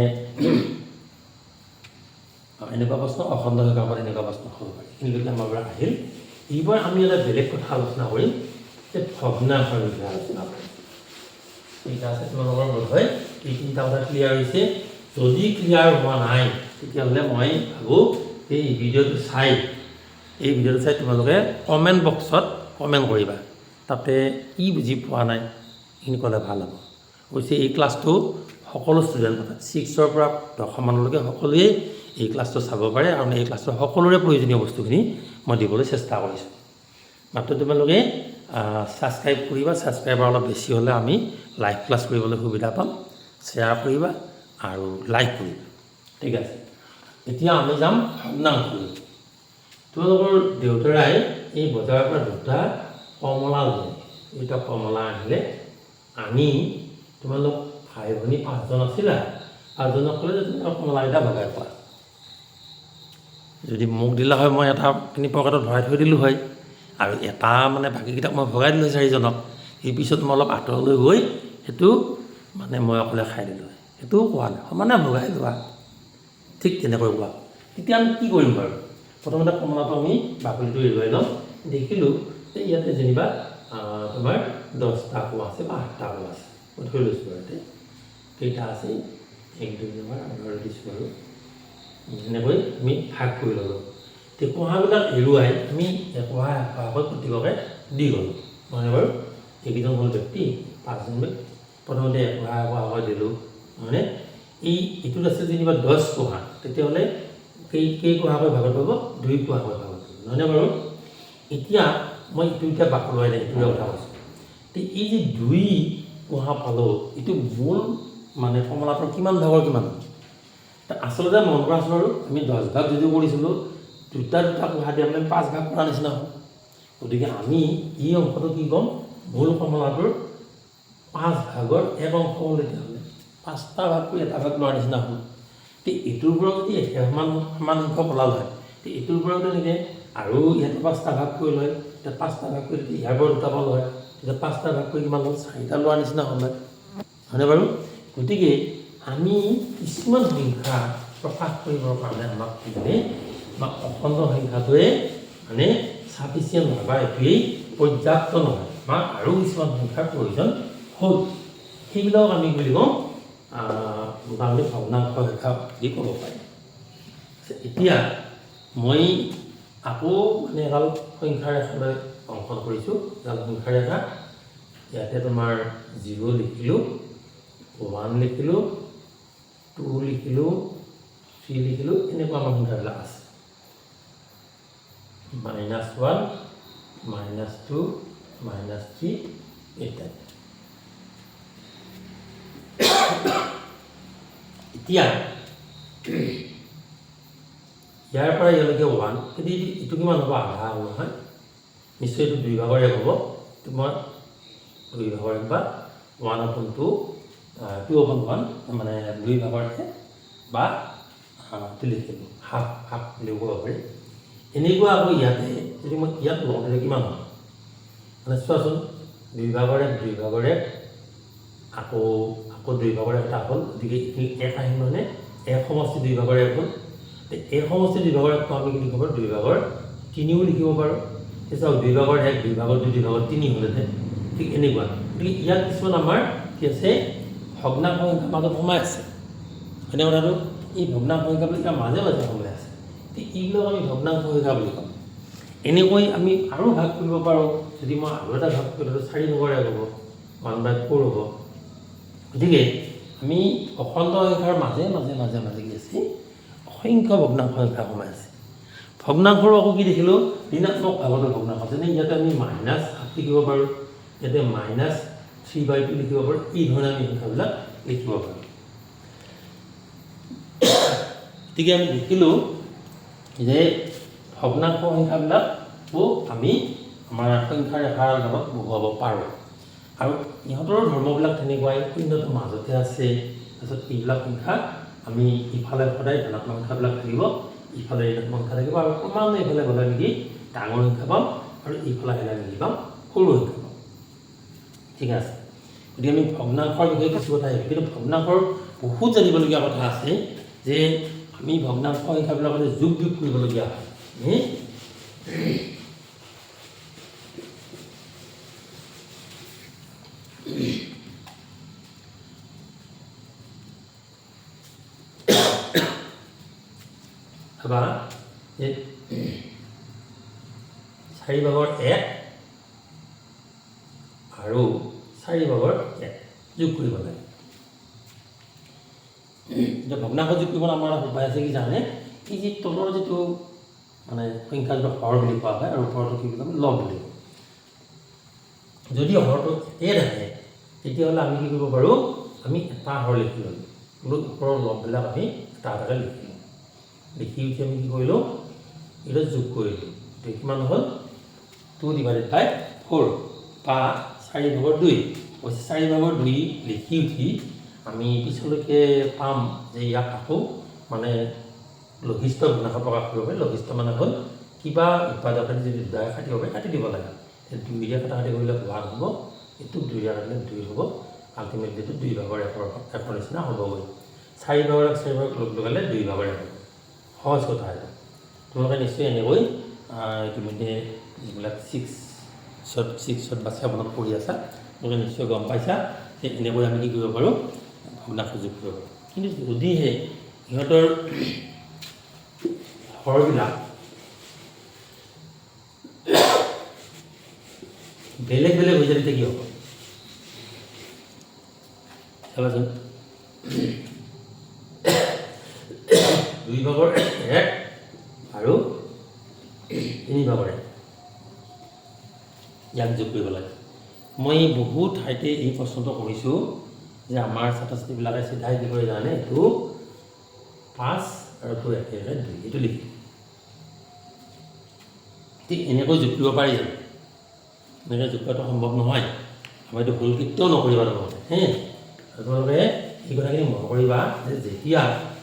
এনেকুৱা প্ৰশ্ন, অখণ্ড সংখ্যাৰ ওপৰত এনেকুৱা প্ৰশ্ন হ'ব পাৰে। এইখিনিলৈকে আমাৰ পৰা আহিল। এইবাৰ আমি এটা বেলেগ কথা আলোচনা কৰিম, যে ভগ্নাংশৰ বিষয়ে আলোচনা কৰিম। ঠিক আছে, তোমালোকৰ বোধ হয় এই তিনিটা কথা ক্লিয়াৰ হৈছে। যদি ক্লিয়াৰ হোৱা নাই তেতিয়াহ'লে মই ভাবোঁ যে এই ভিডিঅ'টো চাই তোমালোকে কমেণ্ট বক্সত কমেণ্ট কৰিবা, তাতে কি বুজি পোৱা নাই সেইখিনি ক'লে ভাল হ'ব। অৱশ্যে এই ক্লাছটো সকলো ষ্টুডেণ্ট, 6ৰ পৰা 10 মানলৈকে সকলোৱেই এই ক্লাছটো চাব পাৰে, আৰু এই ক্লাছটো সকলোৰে প্ৰয়োজনীয় বস্তুখিনি মই দিবলৈ চেষ্টা কৰিছোঁ। মাত্ৰ তোমালোকে ছাবস্ক্ৰাইব কৰিবা। ছাবস্ক্ৰাইবাৰ অলপ বেছি হ'লে আমি লাইভ ক্লাছ কৰিবলৈ সুবিধা পাম। শ্বেয়াৰ কৰিবা আৰু লাইক কৰিবা। ঠিক আছে, এতিয়া আমি যাম ভগ্নাংশলৈ। তোমালোকৰ দেউতাৰাই এই বজাৰৰ পৰা দুটা কমলা ল'লে, এটা কমলা আনিলে আনি তোমালোক ভাই ভনী 5জন আছিলা 5জনক ক'লে যে তুমি কমলা এটা ভগাই খোৱা যদি মোক দিলা হয় মই এটা কিনি পকেটত ভৰাই থৈ দিলোঁ হয় আৰু এটা মানে বাকীকেইটাক মই ভগাই দিলোঁ 4জনক এই পিছত মই অলপ আঁতৰলৈ গৈ সেইটো মানে মই অকলে খাই দিলোঁ হয় সেইটোও কোৱা নাই সমানে ভগাই লোৱা ঠিক তেনেকৈ কোৱা তেতিয়া আমি কি কৰিম বাৰু প্ৰথমতে কমলাটো আমি বাকলিটো এৰুৱাই ল'ম দেখিলোঁ যে ইয়াতে যেনিবা তোমাৰ 10টা কোৱা আছে বা 8টা কোৱা আছে মই ধৰি লৈছোঁ বাৰু ইয়াতে কেইটা আছে 1 2 নম্বৰ আৰু দিছোঁ বাৰু এনেকৈ আমি ভাগ কৰি ল'লোঁ তে কোঁহাবিলাক এৰুৱাই আমি কোঁহা এপাহকৈ প্ৰত্যেককে দি গ'লোঁ মানে বাৰু এইকেইজন হ'ল ব্যক্তি 5জন ব্যক্তি প্ৰথমতে কোঁহা দিলোঁ মানে এইটোত আছে যেনিবা 10 কোঁহা তেতিয়াহ'লে কেই কোঁহাকৈ ভাগত পাব 2 কোঁহাকৈ ভাগত পাব নহয়নে বাৰু এতিয়া মই এইটো এতিয়া বাকলোৱাই নাই এইটোৱে কথা কৈছোঁ তে এই যে 2 কোঁহা পালোঁ এইটো মূল মানে কমলাটোৰ কিমান ভাগৰ কিমান আচলতে মন কৰা আছিলোঁ আৰু আমি 10 ভাগ যদিও কৰিছিলোঁ দুটা কোঁহা দি আমি 5 ভাগ কৰাৰ নিচিনা হ'ল গতিকে আমি এই অংশটো কি ক'ম মূল কমলাটোৰ 5 ভাগৰ 1 অংশ হ'ল তেতিয়াহ'লে 5টা ভাগ কৰি এটা ভাগ লোৱাৰ নিচিনা হ'ল তে এইটোৰ পৰা যদি সমান সংখ্যক ওলাল হয় তে এইটোৰ পৰা তেনেকৈ আৰু ইয়াতে 5টা ভাগ কৰি লয় এতিয়া 5টা ভাগ কৰি ইয়াৰ পৰা 2টা পালোঁ হয় তেতিয়া 5টা ভাগ কৰি কিমান হ'ল 4টা লোৱাৰ নিচিনা হ'ল হয়নে বাৰু গতিকে আমি কিছুমান সংখ্যা প্ৰকাশ কৰিবৰ কাৰণে আমাক কি জানে বা অখণ্ড সংখ্যাটোৱে মানে চাফিচিয়েণ্ট নহয় বা এইটোৱেই পৰ্যাপ্ত নহয় বা আৰু কিছুমান সংখ্যাৰ প্ৰয়োজন হ'ল সেইবিলাক আমি বুলি কওঁ মোটামুটি ভগ্নাংশ সংখ্যা বুলি ক'ব পাৰি এতিয়া মই আকৌ মানে এডাল সংখ্যাৰ ৰেখালৈ অংকন কৰিছোঁ এডাল সংখ্যাৰ ৰেখা ইয়াতে তোমাৰ 0 লিখিলোঁ 1 লিখিলোঁ 2 লিখিলোঁ 3 লিখিলোঁ এনেকুৱা আমাৰ সংখ্যাবিলাক আছে -1 -2 -3 ইত্যাদি এতিয়া ইয়াৰ পৰা ইয়ালৈকে 1 কিন্তু এইটো কিমান হ'ব আধা হ'ব নহয় নিশ্চয় এইটো 2 ভাগৰ 1 হ'ব তোমাৰ 2 ভাগৰ 1 বা 1/2 2/1 মানে 2 ভাগৰ 1 বা লিখিলোঁ হাফ বুলিও ক'ব পাৰি এনেকুৱা আকৌ ইয়াতে যদি মই ইয়াত লওঁ তেতিয়া কিমান হয় মানে চোৱাচোন 2 ভাগৰ 1 2 ভাগৰ 1 আকৌ 2 ভাগৰ 1টা হ'ল গতিকে এইখিনি 1 আহিল মানে 1 সমষ্টি 2 ভাগৰ 1 হ'ল এই সমষ্টি 2 ভাগৰ 1টো আমি কি লিখিব পাৰোঁ 2 ভাগৰ 3ও লিখিব পাৰোঁ চাওক 2 ভাগৰ 1 2 ভাগৰ 2 2 ভাগৰ 3 হ'লেতে ঠিক এনেকুৱা গতিকে ইয়াত কিছুমান আমাৰ কি আছে ভগ্নাংশ সংখ্যা মাজত সোমাই আছে হয়নে কথাটো এই ভগ্নাংশ সংখ্যাবিলাক মাজে মাজে সোমাই আছে এইবিলাক আমি ভগ্নাংশ সংখ্যা বুলি কওঁ এনেকৈ আমি আৰু ভাগ কৰিব পাৰোঁ যদি মই আৰু এটা ভাগ কৰি দিওঁ 4 ভাগৰ 1 হ'ব 1/4 হ'ব গতিকে আমি অখণ্ড সংখ্যাৰ মাজে মাজে মাজে মাজে কি আছে অসংখ্য ভগ্নাংশ সংখ্যা সোমাই আছে ভগ্নাংশৰ আকৌ কি দেখিলোঁ ঋণাত্মক ভাগতো ভগ্নাংশ যেনে ইয়াতে আমি -8 লিখিব পাৰোঁ ইয়াতে -3/2 লিখিব পাৰোঁ এই ধৰণে আমি সংখ্যাবিলাক লিখিব পাৰোঁ গতিকে আমি দেখিলোঁ যে ভগ্নাংশ সংখ্যাবিলাকো আমি আমাৰ সংখ্যা ৰেখাৰ লগত বহুৱাব পাৰোঁ আৰু ইহঁতৰো ধৰ্মবিলাক তেনেকুৱাই শূন্যটো মাজতে আছে তাৰপিছত এইবিলাক সংখ্যা আমি ইফালে সদায় ধনাত্মক সংখ্যাবিলাক থাকিব ইফালে ঋণাত্মক সংখ্যা থাকিব আৰু ক্ৰমান্বয়ে এইফালে গ'লে নেকি ডাঙৰ সংখ্যা পাম আৰু এইফালে আহিলে নেকি পাম সৰু সংখ্যা পাম ঠিক আছে গতিকে আমি ভগ্নাংশৰ বিষয়ে কিছু কথা আহিব কিন্তু ভগ্নাংশৰ বহুত জানিবলগীয়া কথা আছে যে আমি ভগ্নাংশ সংখ্যাবিলাকতে যোগ কৰিবলগীয়া হয় বা 4 ভাগৰ 1 আৰু 4 ভাগৰ 1 যোগ কৰিব লাগে এতিয়া ভগ্নাংশ যোগ কৰিব আমাৰ উপায় আছে কি জানে এই যে তলৰ যিটো মানে সংখ্যা যিটো হৰ বুলি কোৱা হয় আৰু ওপৰতো কি বুলি কয় লগ বুলি কয় যদি হৰটো একেই থাকে তেতিয়াহ'লে আমি কি কৰিব পাৰোঁ আমি এটা হৰ লিখি ল'লোঁ বোলো ওপৰৰ লগবিলাক আমি এটা এটাকৈ লিখিলোঁ লিখি উঠি আমি কি কৰিলোঁ এইটো যোগ কৰিলোঁ কিমান হ'ল 2/4 বা 4/2 অৱশ্যে 4/2 লিখি উঠি আমি পিছলৈকে পাম যে ইয়াক আকৌ মানে লঘিষ্ঠ ভগ্নাংশ প্ৰকাশ কৰিব পাৰি। লঘিষ্ঠ মানে হ'ল কিবা উৎপাদকে যদি 2 কাটিব পাৰে কাটি দিব লাগে। 2 কাটাকাটি কৰিলে 1 হ'ব, এইটো 2 কাটিলে 2 হ'ব, আল্টিমেটলি এইটো 2 ভাগৰ 1 নিচিনা হ'বগৈ। 4 ভাগৰ 4 ভাগ লগালে 2 ভাগৰ 1 হ'ব। সহজ কথা এইটো। তোমালোকে নিশ্চয় এনেকৈ ইতিমধ্যে যিবিলাক 6ত বা 7ত পঢ়ি আছা তোমালোকে নিশ্চয় গম পাইছা যে এনেকৈ আমি কি কৰিব পাৰোঁ, ভগ্নাংশ যোগ কৰিব পাৰোঁ। কিন্তু যদিহে সিহঁতৰ হৰবিলাক বেলেগ বেলেগ হৈ যায় তেতিয়া কি হ'ব চাবাচোন। 2 ভাগৰ 1 আৰু 3 ভাগৰ 1 ইয়াক যোগ কৰিব লাগে। মই বহুত ঠাইতে এই প্ৰশ্নটো কৰিছোঁ যে আমাৰ ছাত্ৰ ছাত্ৰীবিলাকে চিধাই কি কৰে জানে, এইটো 5 আৰু 2 একেবাৰে 2 এইটো লিখি ঠিক এনেকৈ যোগ কৰিব পাৰি জানো? এনেকৈ যোগ কৰাটো সম্ভৱ নহয়। আমাৰ এইটো ভুল কেতিয়াও নকৰিবা তোমালোকে তোমালোকে এই কথাখিনি মন কৰিবা যে যেতিয়া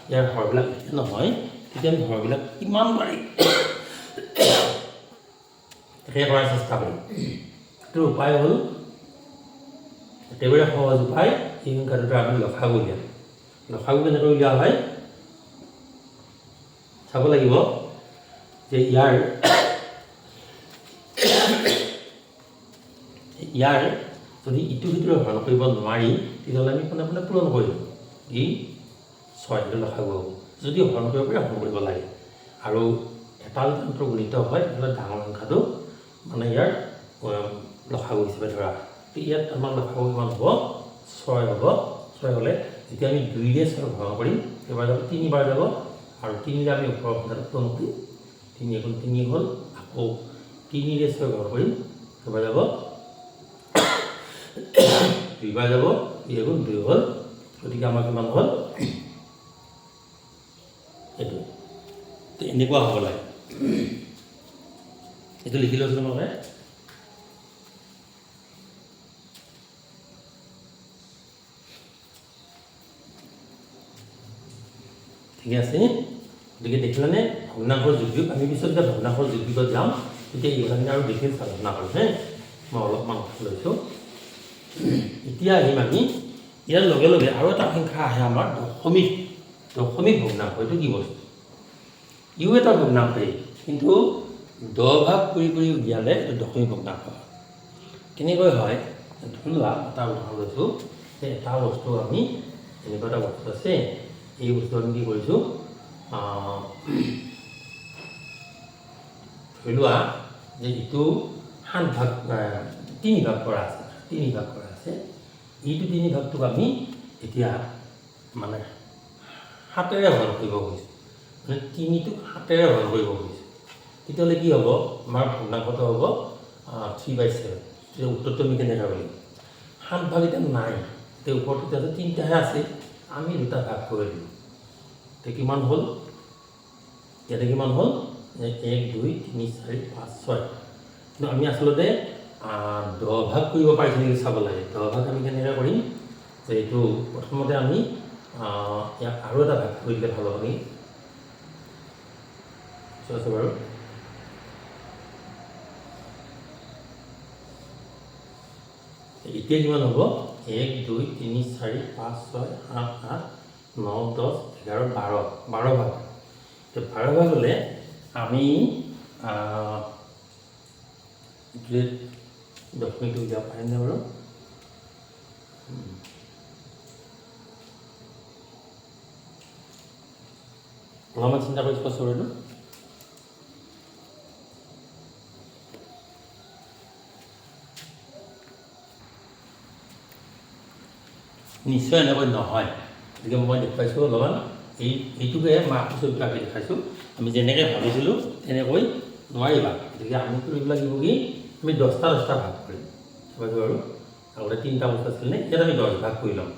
ইয়াৰ হৰবিলাক একে নহয় তেতিয়া আমি হৰবিলাক কিমান পাৰি একে কৰাৰ চেষ্টা কৰিম। এইটোৰ উপায় হ'ল একেবাৰে সহজ উপায়, এই সংখ্যাটোৰ আমি লসাগু উলিয়াম। লসাগু কেনেকৈ উলিওৱা হয় চাব লাগিব যে ইয়াৰ যদি ইটো সিটোৰে হৰণ কৰিব নোৱাৰি তেতিয়াহ'লে আমি পোনে পোনে পূৰণ কৰিম। ই 6 এইটো লসাগু হ'ব। যদি হৰণ কৰিব পাৰি হৰণ কৰিব লাগে। আৰু এটা যন্ত্ৰ গুণিত হয় তেতিয়াহ'লে ডাঙৰ সংখ্যাটো মানে ইয়াৰ লসাগু হিচাপে ধৰা। ইয়াত আমাৰ লসাগু কিমান হ'ব 6 হ'ব। 6 হ'লে যেতিয়া আমি 2ৰে 6 হৰণ কৰিম এবাৰ যাব 3 বাৰ যাব আৰু 3ৰে আমি ওপৰৰ সংখ্যাটো পূৰণ কৰিম। 3 × 3 হ'ল, আকৌ 3ৰে 6 হৰণ কৰিম এবাৰ যাব 2 বাৰ যাব, 2 × 2 হ'ল। গতিকে আমাৰ কিমান হ'ল এইটো। এনেকুৱা হ'ব লাগে। এইটো লিখি লৈছোঁ তোমালোকে। ঠিক আছে, গতিকে দেখিলানে ভগ্নাংশৰ যোগ বিয়োগ। আমি পিছত যেতিয়া ভগ্নাংশৰ যোগ বিয়োগত যাম তেতিয়া এই কথাখিনি আৰু ডিটেইলছ আলোচনা কৰিম। মই অলপমান কথা লৈছোঁ। এতিয়া আহিম আমি ইয়াৰ লগে লগে আৰু এটা সংখ্যা আহে আমাৰ দশমিক ভগ্নাংশ। এইটো কি বস্তু? ইও এটা ভগ্নাংশই, কিন্তু 10 ভাগ কৰি উলিয়ালে এইটো দশমিক ভগ্নাংশ। কেনেকৈ হয় ধৰি লোৱা এটা উদাহৰণ লৈছোঁ যে এটা বস্তু আমি এনেকুৱা এটা বস্তু আছে, এই বস্তু আমি কি কৰিছোঁ ধৰি লোৱা যে ইটো 3 ভাগ কৰা আছে। এইটো 3 ভাগটোক আমি এতিয়া মানে 7ৰে হৰণ কৰিব খুজিছোঁ, মানে 3টোক 7ৰে হৰণ কৰিব খুজিছোঁ। তেতিয়াহ'লে কি হ'ব আমাৰ ভগ্নাংশটো হ'ব 3/7। তেতিয়া উত্তৰটো আমি কেনেকৈ কৰিম? 7 ভাগ এতিয়া নাই, এতিয়া ওপৰটো এতিয়া 3টাহে আছে, আমি 2টা ভাগ কৰি দিওঁ। এতিয়া কিমান হ'ল? ইয়াতে কিমান হ'ল 1 2 3 4 5 6। কিন্তু আমি আচলতে 10 ভাগ কৰিব পাৰিছোঁ নেকি চাব লাগে। 10 ভাগ আমি কেনেকৈ কৰিম যে এইটো প্ৰথমতে আমি ইয়াক আৰু এটা ভাগ কৰি দিলে ভাল হ'ব নেকি চোৱাচোন বাৰু। এতিয়া কিমান হ'ব 1 2 3 4 5 6 7 8 9 10 11 12 ভাগ। তো 12 ভাগ হ'লে আমি দশমিকটো উলিয়াব পাৰিমনে বাৰু? অলপমান চিন্তা কৰি স্পষ্ট কৰিলোঁ। নিশ্চয় এনেকৈ নহয়। গতিকে মই দেখুৱাইছোঁ অলপমান এইটোকে মই আকৃতিভাৱে দেখাইছোঁ। আমি যেনেকৈ ভাবিছিলোঁ তেনেকৈ নোৱাৰিবা। গতিকে আমি কৰিব লাগিব কি আমি 10টা ভাগ কৰিম। চাবাছোঁ আৰু আগতে 3টা বস্তু আছিল নে, ইয়াত আমি 10 ভাগ কৰি ল'ম।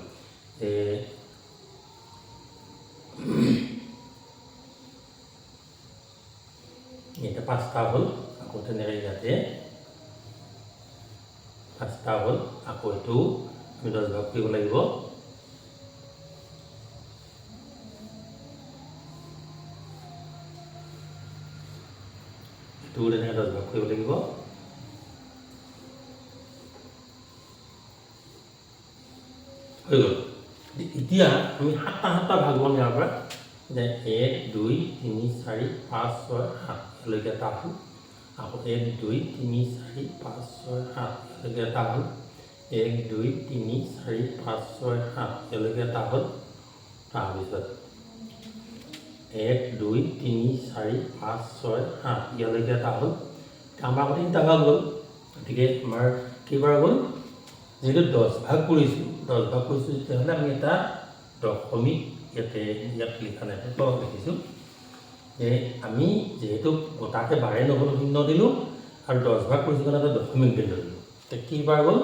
এতিয়া 5টা হ'ল, আকৌ তেনেকৈ ইয়াতে 5টা হ'ল আকৌ এইটো আমি 10 ভাগ কৰিব লাগিব এইটো তেনেকৈ 10 ভাগ কৰিব লাগিব হৈ গ'ল এতিয়া আমি 7টা ভাগ বনাম ইয়াৰ পৰা যে 1 2 3 4 5 6 7 লৈকে এটা হ'ল আকৌ 1 2 3 4 5 6 7 লৈকে এটা হ'ল 1 2 3 4 5 6 7 লৈকে এটা হ'ল তাৰপিছত 1 2 3 4 5 6 7 লৈকে এটা হ'ল আমাৰ আকৌ 3টা ভাগ হ'ল গতিকে আমাৰ কেইবাৰ গ'ল যেহেতু 10 ভাগ কৰিছোঁ তেতিয়াহ'লে আমি এটা দশমিক ইয়াত লিখা নাই তলত লিখিছোঁ যে আমি যেহেতু গোটাকে বাৰে নহ'ল 0 দিলোঁ আৰু 10 ভাগ কৰিছোঁ কাৰণে এটা দশমিক বিন্দু দিলোঁ এতিয়া কেইবাৰ গ'ল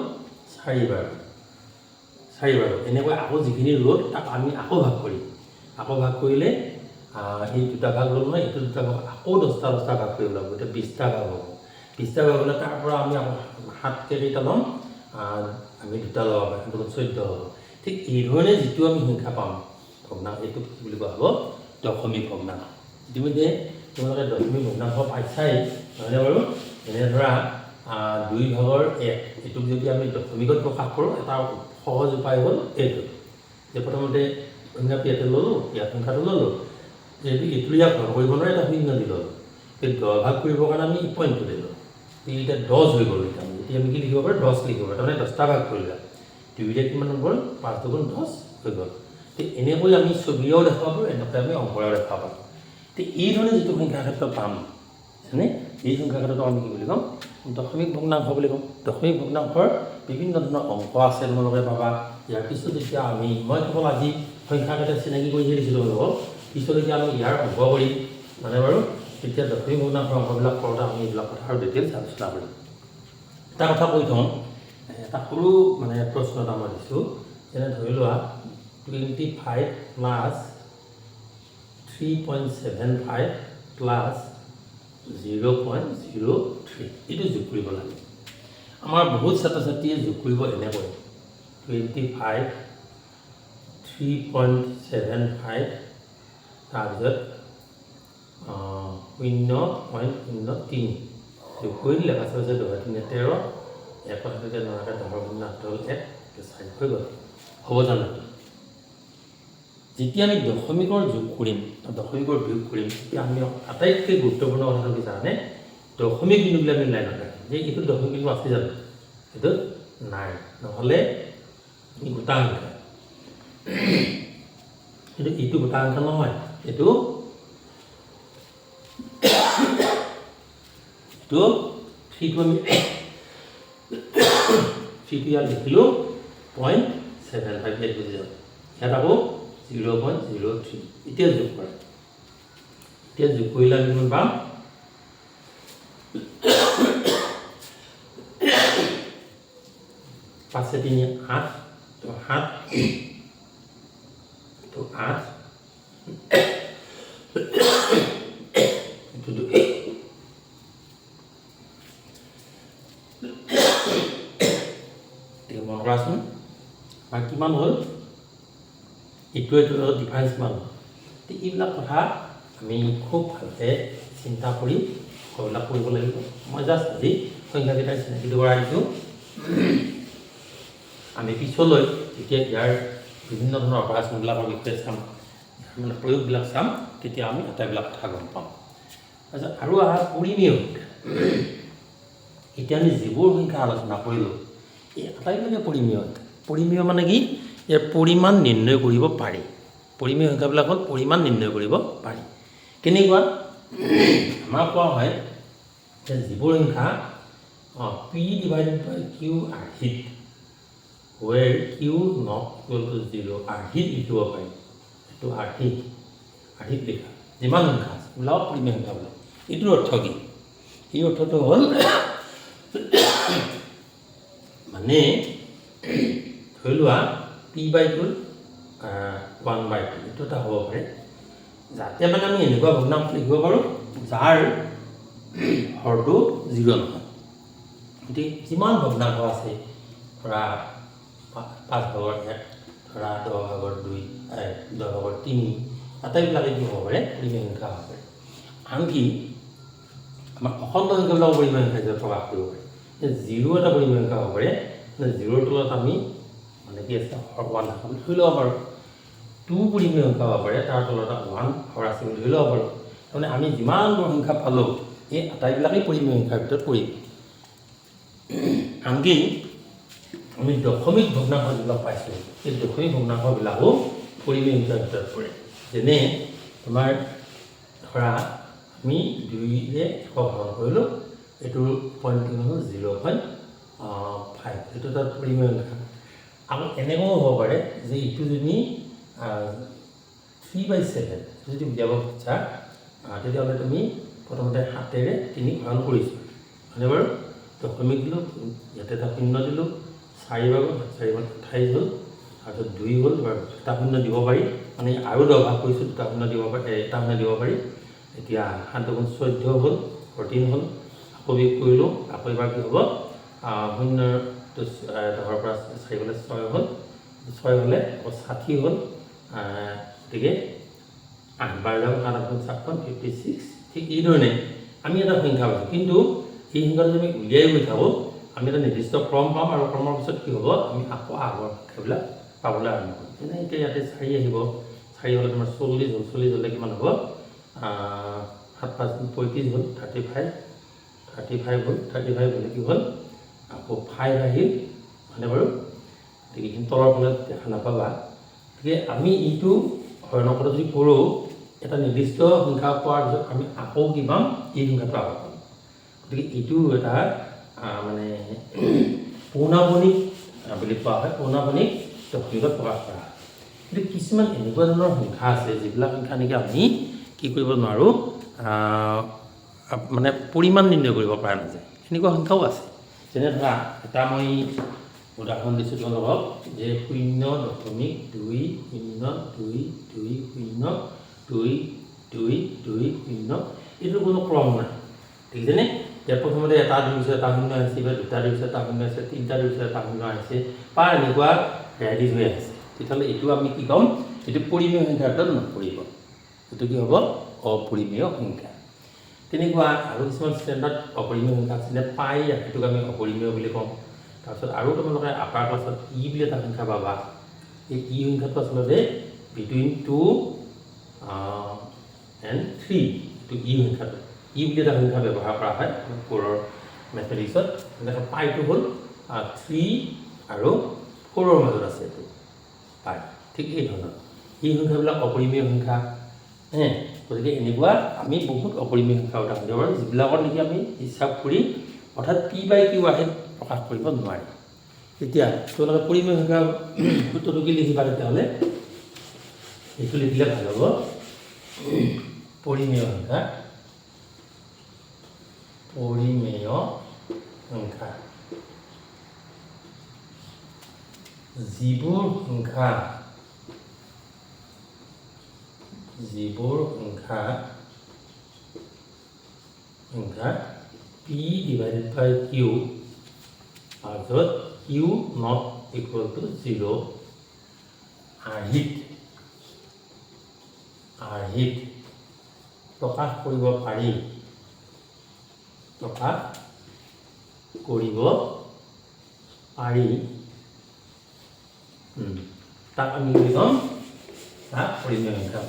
4বাৰ এনেকৈ আকৌ যিখিনি ৰ'ল তাক আমি আকৌ ভাগ কৰিম আকৌ ভাগ কৰিলে এই 2টা ভাগ হ'ল নহয় এইটো 2টা ভাগ আকৌ 10টা ভাগ কৰিব লাগিব এতিয়া 20টা ভাগ হ'ব 20টা ভাগ হ'লে তাৰ পৰা আমি আকৌ 7 কেইটা ল'ম আমি 2টা ল'ব পাৰিম 14 হ'ব ঠিক এই ধৰণে যিটো আমি সংখ্যা পাম ভগ্নাংশ এইটো কি বুলি কোৱা হ'ব দশমিক ভগ্নাংশ ইতিমধ্যে তোমালোকে দশমিক ভগ্নাংশ পাইছাই নহয়নে বাৰু এনে ধৰা 2 ভাগৰ 1 এইটোক যদি আমি দশমিকত প্ৰকাশ কৰোঁ এটা সহজ উপায় হ'ল এইটো যে প্ৰথমতে সংখ্যাটো ইয়াতে ল'লোঁ ইয়াত সংখ্যাটো ল'লোঁ যিহেতু এইটো ইয়াক ঘৰ কৰিব নোৱাৰে এটা 0 দি ল'লোঁ এই 10 ভাগ কৰিবৰ কাৰণে আমি পইণ্টটো দিলোঁ এতিয়া 10 হৈ গ'ল এতিয়া আমি কি লিখিব পাৰোঁ 10 লিখিব পাৰোঁ তাৰমানে 10টা ভাগ কৰিলা 2ৰে কিমান হ'ল 5 2 10 হৈ গ'ল তো এনেকৈ আমি ছবিও দেখাব পাৰোঁ এনেকৈ আমি অংকৰাও দেখাব পাৰোঁ তো এই ধৰণে যিটো সংখ্যাৰ ক্ষেত্ৰত পাম হয়নে এই সংখ্যাৰ ক্ষেত্ৰত আমি কি বুলি ক'ম দশমিক ভগ্নাংশ বুলি ক'ম দশমিক ভগ্নাংশৰ বিভিন্ন ধৰণৰ অংক আছে তোমালোকে পাবা ইয়াৰ পিছত যেতিয়া মই কেৱল আজি সংখ্যাৰ ক্ষেত্ৰত চিনাকি কৰি দিছিলোঁ লগত পিছলৈকে আমি ইয়াৰ অংক কৰিম মানে বাৰু তেতিয়া দশমিক ভগ্নাংশৰ অংকবিলাক কৰোঁতে আমি এইবিলাক কথা আৰু ডিটেইলছ আলোচনা কৰিম এটা কথা কৈ থওঁ এটা সৰু মানে প্ৰশ্ন এটা মই দিছোঁ যেনে ধৰি লোৱা 25 প্লাছ 3.75 প্লাছ 0.03 এইটো যোগ কৰিব লাগে আমাৰ বহুত ছাত্ৰ ছাত্ৰীয়ে যোগ কৰিব এনেকৈ 25 3.75 তাৰপিছত 0.03 যোগ কৰি দিলে পাছত হৈছে 2 3 13 এক কথাতে নোৱাকে 10 গুণ 8 হ'ল 1 4 হৈ গ'ল হ'ব জানো যেতিয়া আমি দশমিকৰ যোগ কৰিম দশমিকৰ বিয়োগ কৰিম তেতিয়া আমি আটাইতকৈ গুৰুত্বপূৰ্ণ কথাটো কি জানে দশমিক বিন্দুবিলাক আমি লাইনত ৰাখিম যে এইটো দশমিক বিন্দু আছে জানো এইটো নাই নহ'লে গোটা সংখ্যা এইটো গোটা সংখ্যা নহয় এইটো থ্ৰীটো আমি থ্ৰীটো ইয়াত লিখিলোঁ 0.75 ইয়াত বুজি যাওঁ ইয়াত আকৌ 0.03 এতিয়া যোগ কৰা এতিয়া যোগ কৰিলে আমি কিমান পাম 5 3 8 তো 7 তো 8 to do it. মন কৰাচোন আৰু কিমান হ'ল এইটো ডিফাৰেঞ্চ কিমান হ'ল এইবিলাক কথা আমি খুব ভালকৈ চিন্তা কৰি সেইবিলাক কৰিব লাগিব মই জাষ্ট আজি সংখ্যাকেইটাৰ চিনাকিটো কৰাই দিছোঁ আমি পিছলৈ যেতিয়া ইয়াৰ বিভিন্ন ধৰণৰ অপাৰেশ্যনবিলাকৰ বিষয়ে চাম মানে প্ৰয়োগবিলাক চাম তেতিয়া আমি আটাইবিলাক কথা গম পাম তাৰপিছত আৰু পৰিমেয় এতিয়া আমি যিবোৰ সংখ্যা আলোচনা কৰিলোঁ এই আটাইবিলাকে পৰিমেয় মানে কি ইয়াৰ পৰিমাণ নিৰ্ণয় কৰিব পাৰি পৰিমেয় সংখ্যাবিলাক হ'ল পৰিমাণ নিৰ্ণয় কৰিব পাৰি কেনেকুৱা আমাৰ কোৱা হয় যে যিবোৰ সংখ্যা P divided by Q আৰ্হিত where Q not equal to 0 আৰ্হিত লিখিব পাৰি এইটো আৰ্হিত লিখা যিমান সংখ্যা আছে ওলাও পৰিমেয় সংখ্যা বোলা এইটোৰ অৰ্থ কি এই অৰ্থটো হ'ল মানে ধৰি লোৱা P/2 1/2 এইটো এটা হ'ব পাৰে যাতে মানে আমি এনেকুৱা ভগ্নাংশ লিখিব পাৰোঁ যাৰ হৰটো 0 নহয় গতিকে যিমান ভগ্নাংশ আছে ধৰা 5/1 ধৰা 10/2 10/3 আটাইবিলাকে কি হ'ব পাৰে পৰিমেয় সংখ্যা হ'ব পাৰে আনকি আমাৰ অখণ্ড সংখ্যাবিলাকো পৰিমেয় সংখ্যা হিচাপে প্ৰকাশ কৰিব পাৰে জিৰ' এটা পৰিমেয় সংখ্যা হ'ব পাৰে জিৰ'ৰ তলত আমি মানে কি আছে হৰৱান বুলি ধৰি ল'ব পাৰোঁ 2 পৰিমেয় সংখ্যা হ'ব পাৰে তাৰ তলত 1 হৰ আছে বুলি ধৰি ল'ব পাৰোঁ তাৰমানে আমি যিমানবোৰ সংখ্যা পালোঁ এই আটাইবিলাকেই পৰিমেয় সংখ্যাৰ ভিতৰত পৰিব আনকি আমি দশমিক ভগ্নাংশ যিবিলাক পাইছোঁ এই দশমিক ভগ্নাংশবিলাকো পৰিমেয় সংখ্যাৰ ভিতৰত পৰে যেনে তোমাৰ ধৰা আমি 2ৰে 100 হৰণ কৰিলোঁ এইটোৰ পইণ্টটো হ'ল 0.5 এইটো তাত পৰিমেয় সংখ্যা আৰু এনেকুৱাও হ'ব পাৰে যে এইটো যদি 3/7 যদি উলিয়াব খুজিছা তেতিয়াহ'লে তুমি প্ৰথমতে 7ৰে 3 হৰণ কৰিছোঁ হয়নে বাৰু দশমিক দিলোঁ ইয়াতে এটা শূন্য দিলোঁ 4 ভাগত 4 ভাগ 28 হ'ল তাৰপিছত 2 হ'ল এবাৰ এটা শূন্য দিব পাৰি মানে আৰু 10 ভাগ কৰিছোঁ দুটা শূন্য দিব পাৰি এটা শূন্য দিব পাৰি এতিয়া 7 × 14 হ'ল 14 হ'ল আকৌ বিয়োগ কৰিলোঁ আকৌ এবাৰ কি হ'ব 0 10ৰ পৰা 4 গ'লে 6 হ'ল 6 হ'লে আকৌ 60 হ'ল গতিকে 8 বাৰ যাব 8 56 ঠিক এইধৰণে আমি এটা সংখ্যা পাইছোঁ কিন্তু এই সংখ্যাটো যদি আমি উলিয়াই গৈ থাকোঁ আমি এটা নিৰ্দিষ্ট ক্ৰম পাম আৰু ক্ৰমৰ পিছত কি হ'ব আমি আকৌ আগৰ সংখ্যাবিলাক পাবলৈ আৰম্ভ কৰিম যেনে এতিয়া ইয়াতে 4 আহিব 4 হ'লে তোমাৰ 40 হ'ল 40 হ'লে কিমান হ'ব 7 5 35 হ'ল 35 হ'ল 35 হ'লে কি হ'ল আকৌ 5 আহিল মানে বাৰু গতিকে এইখিনি তলৰ ফালে দেখা নাপাবা গতিকে আমি এইটো হৰণ কৰা যদি কৰোঁ এটা নিৰ্দিষ্ট সংখ্যা পোৱাৰ পিছত আমি আকৌ কি পাম এই সংখ্যাটো আকৌ পাম গতিকে এইটো এটা মানে পৌনাপণিক বুলি কোৱা হয় পৌনাপণিক দশমিকত প্ৰকাশ কৰা হয় কিন্তু কিছুমান এনেকুৱা ধৰণৰ সংখ্যা আছে যিবিলাক সংখ্যা নেকি আমি কি কৰিব নোৱাৰোঁ মানে পৰিমাণ নিৰ্ণয় কৰিব পৰা নাযায় এনেকুৱা সংখ্যাও আছে যেনে ধৰা এটা মই উদাহৰণ দিছোঁ তোমালোকক যে 0.222202220 এইটোৰ কোনো ক্ৰম নাই ঠিক আছেনে ইয়াত প্ৰথমতে এটা দিছে এটা শূন্য আহিছে বা দুটা দিছে এটা শূন্য আহিছে তিনিটা দিছে এটা শূন্য আহিছে বা এনেকুৱা ভেৰাইটিজ হৈ আহিছে তেতিয়াহ'লে এইটো আমি কি ক'ম এইটো পৰিমেয় সংখ্যাৰ ভিতৰত নপৰিব এইটো কি হ'ব অপৰিমেয় সংখ্যা তেনেকুৱা আৰু কিছুমান ষ্টেণ্ডাৰ্ড অপৰিমেয় সংখ্যা আছে যেনে পাই সেইটোক আমি অপৰিমেয় বুলি কওঁ তাৰপিছত আৰু তোমালোকে আপাৰ ক্লাছত ই বুলি এটা সংখ্যা পাবা এই ই সংখ্যাটো আচলতে বিটুইন 2 and 3 এইটো ই সংখ্যাটো ই বুলি এটা সংখ্যা ব্যৱহাৰ কৰা হয় কোৰৰ মেথমেটিক্সত তেনেকৈ পাইটো হ'ল 3 আৰু 4ৰ মাজত আছে এইটো পাই ঠিক এই ধৰণৰ এই সংখ্যাবিলাক অপৰিমেয় সংখ্যা গতিকে এনেকুৱা আমি বহুত অপৰিমেয় সংখ্যা উদাহৰণ দিব পাৰোঁ যিবিলাকৰ নেকি আমি হিচাপ কৰি অৰ্থাৎ p/q আহে প্ৰকাশ কৰিব নোৱাৰি এতিয়া তোমালোকে পৰিমেয় সংখ্যা সূত্ৰটো কি লিখিবা তেতিয়াহ'লে এইটো লিখিলে ভাল হ'ব পৰিমেয় সংখ্যা যিবোৰ সংখ্যা p/q য'ত q not equal to 0 আৰ্হিত প্ৰকাশ কৰিব পাৰি তাক আমি কি ক'ম তাক পৰিমেয় সংখ্যা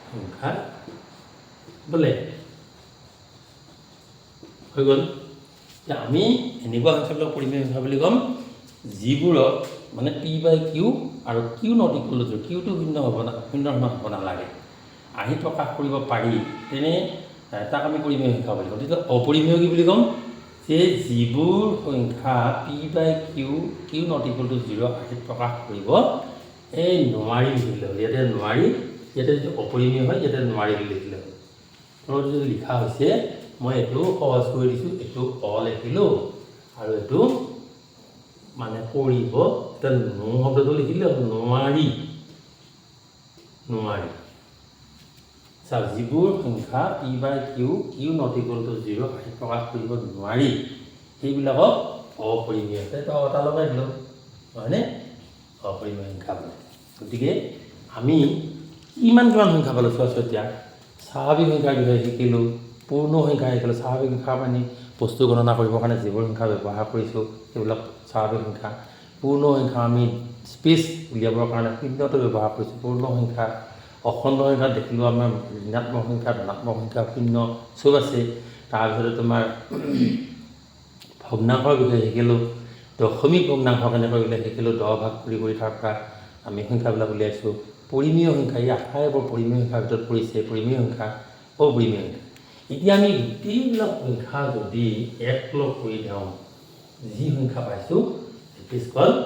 সংখ্যা বোলে হৈ গ'ল যে আমি এনেকুৱা সংখ্যাবিলাক পৰিমেয় সংখ্যা বুলি ক'ম যিবোৰত মানে p/q আৰু q নট ইকুৱেল টু কিউটো শূন্য হ'ব নালাগে আহি প্ৰকাশ কৰিব পাৰি তেনে তাক আমি পৰিমেয় সংখ্যা বুলি ক'ম তেতিয়া অপৰিমেয় কি বুলি ক'ম যে যিবোৰ সংখ্যা p/q q not equal to 0 আহিত প্ৰকাশ কৰিব এই নোৱাৰি লিখিলে হ'ল ইয়াতে নোৱাৰি ইয়াতে যদি অপৰিমেয় হয় ইয়াতে নোৱাৰি বুলি লিখিলে হ'ল তলত যদি লিখা হৈছে মই এইটো সহজ কৰি দিছোঁ এইটো লিখিলোঁ আৰু এইটো মানে কৰিব, এতিয়া নো শব্দটো লিখিলে নোৱাৰি নোৱাৰি। চাওক যিবোৰ সংখ্যা p/q নট ইকুৱেল টু 0 আহি প্ৰকাশ কৰিব নোৱাৰি সেইবিলাকক অপৰিমেয়। সেইটো এটা লগাই দিলোঁ হয়নে, অপৰিমেয় সংখ্যা বোলে। গতিকে আমি কিমান সংখ্যা পালোঁ চোৱাচোন। এতিয়া স্বাভাৱিক সংখ্যাৰ বিষয়ে শিকিলোঁ, পূৰ্ণ সংখ্যা শিকিলোঁ। স্বাভাৱিক সংখ্যা মানে বস্তু গণনা কৰিবৰ কাৰণে যিবোৰ সংখ্যা ব্যৱহাৰ কৰিছোঁ সেইবিলাক স্বাভাৱিক সংখ্যা। পূৰ্ণ সংখ্যা আমি স্পেচ উলিয়াবৰ কাৰণে শূন্যটো ব্যৱহাৰ কৰিছোঁ। পূৰ্ণ সংখ্যা অখণ্ড সংখ্যা দেখিলোঁ আমাৰ ঋণাত্মক সংখ্যা ধনাত্মক সংখ্যা শূন্য চব আছে। তাৰপিছতে তোমাৰ ভগ্নাংশৰ বিষয়ে শিকিলোঁ, দশমিক ভগ্নাংশ কেনেকৈ উলিয়াই শিকিলোঁ। 10 ভাগ কৰি তাৰ পৰা আমি সংখ্যাবিলাক উলিয়াইছোঁ। পৰিমেয় সংখ্যা, এই আটাইবোৰ পৰিমেয় সংখ্যাৰ ভিতৰত পৰিছে। পৰিমেয় সংখ্যা, অপৰিমেয় সংখ্যা। এতিয়া আমি গোটেইবিলাক সংখ্যা যদি একলগ কৰি দিওঁ, যি সংখ্যা পাইছোঁ ইট ইজ কল্ড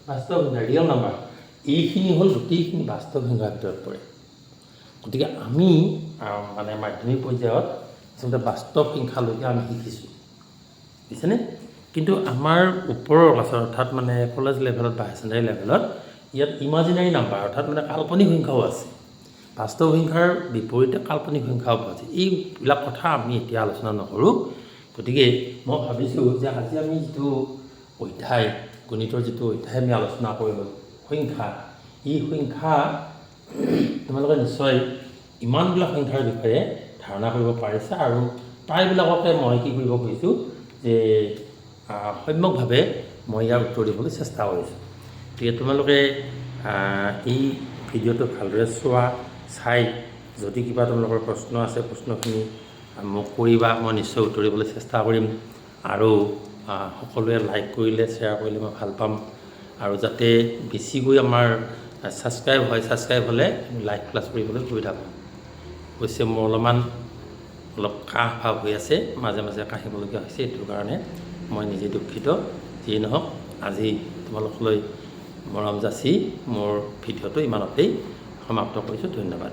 বাস্তৱ সংখ্যা, ৰিয়েল নাম্বাৰ। এইখিনি হ'ল গোটেইখিনি বাস্তৱ সংখ্যাৰ ভিতৰত পৰে। গতিকে আমি মানে মাধ্যমিক পৰ্যায়ত আচলতে বাস্তৱ সংখ্যালৈকে আমি শিকিছোঁ, বুজিছেনে। কিন্তু আমাৰ ওপৰৰ ক্লাছত অৰ্থাৎ মানে কলেজ লেভেলত বা হায়াৰ ছেকেণ্ডাৰী লেভেলত ইয়াত ইমাজিনাৰী নাম্বাৰ অৰ্থাৎ মানে কাল্পনিক সংখ্যাও আছে। বাস্তৱ সংখ্যাৰ বিপৰীতে কাল্পনিক সংখ্যাও পোৱা যায়। এইবিলাক কথা আমি এতিয়া আলোচনা নকৰোঁ। গতিকে মই ভাবিছোঁ যে আজি আমি যিটো অধ্যায়, গণিতৰ যিটো অধ্যায় আমি আলোচনা কৰিলোঁ সংখ্যা, এই সংখ্যা তোমালোকে নিশ্চয় ইমানবিলাক সংখ্যাৰ বিষয়ে ধাৰণা কৰিব পাৰিছা। আৰু প্ৰায়বিলাককে মই কি কৰিব খুজিছোঁ যে সম্যকভাৱে মই ইয়াৰ উত্তৰ দিবলৈ চেষ্টা কৰিছোঁ। গতিকে তোমালোকে এই ভিডিঅ'টো ভালদৰে চোৱা, চাই যদি কিবা তোমালোকৰ প্ৰশ্ন আছে প্ৰশ্নখিনি মোক কৰিবা, মই নিশ্চয় উত্তৰ দিবলৈ চেষ্টা কৰিম। আৰু সকলোৱে লাইক কৰিলে শ্বেয়াৰ কৰিলে মই ভাল পাম। আৰু যাতে বেছিকৈ আমাৰ ছাবস্ক্ৰাইব হয়, ছাবস্ক্ৰাইব হ'লে লাইভ ক্লাছ কৰিবলৈ সুবিধা পাম। অৱশ্যে মোৰ অলপ কাহ ভাৱ হৈ আছে, মাজে মাজে কাহিবলগীয়া হৈছে, এইটোৰ কাৰণে মই নিজে দুখিত। যিয়ে নহওক আজি তোমালোকলৈ মৰম যাচি মোৰ ভিডিঅ'টো ইমানতেই সমাপ্ত কৰিছোঁ। ধন্যবাদ।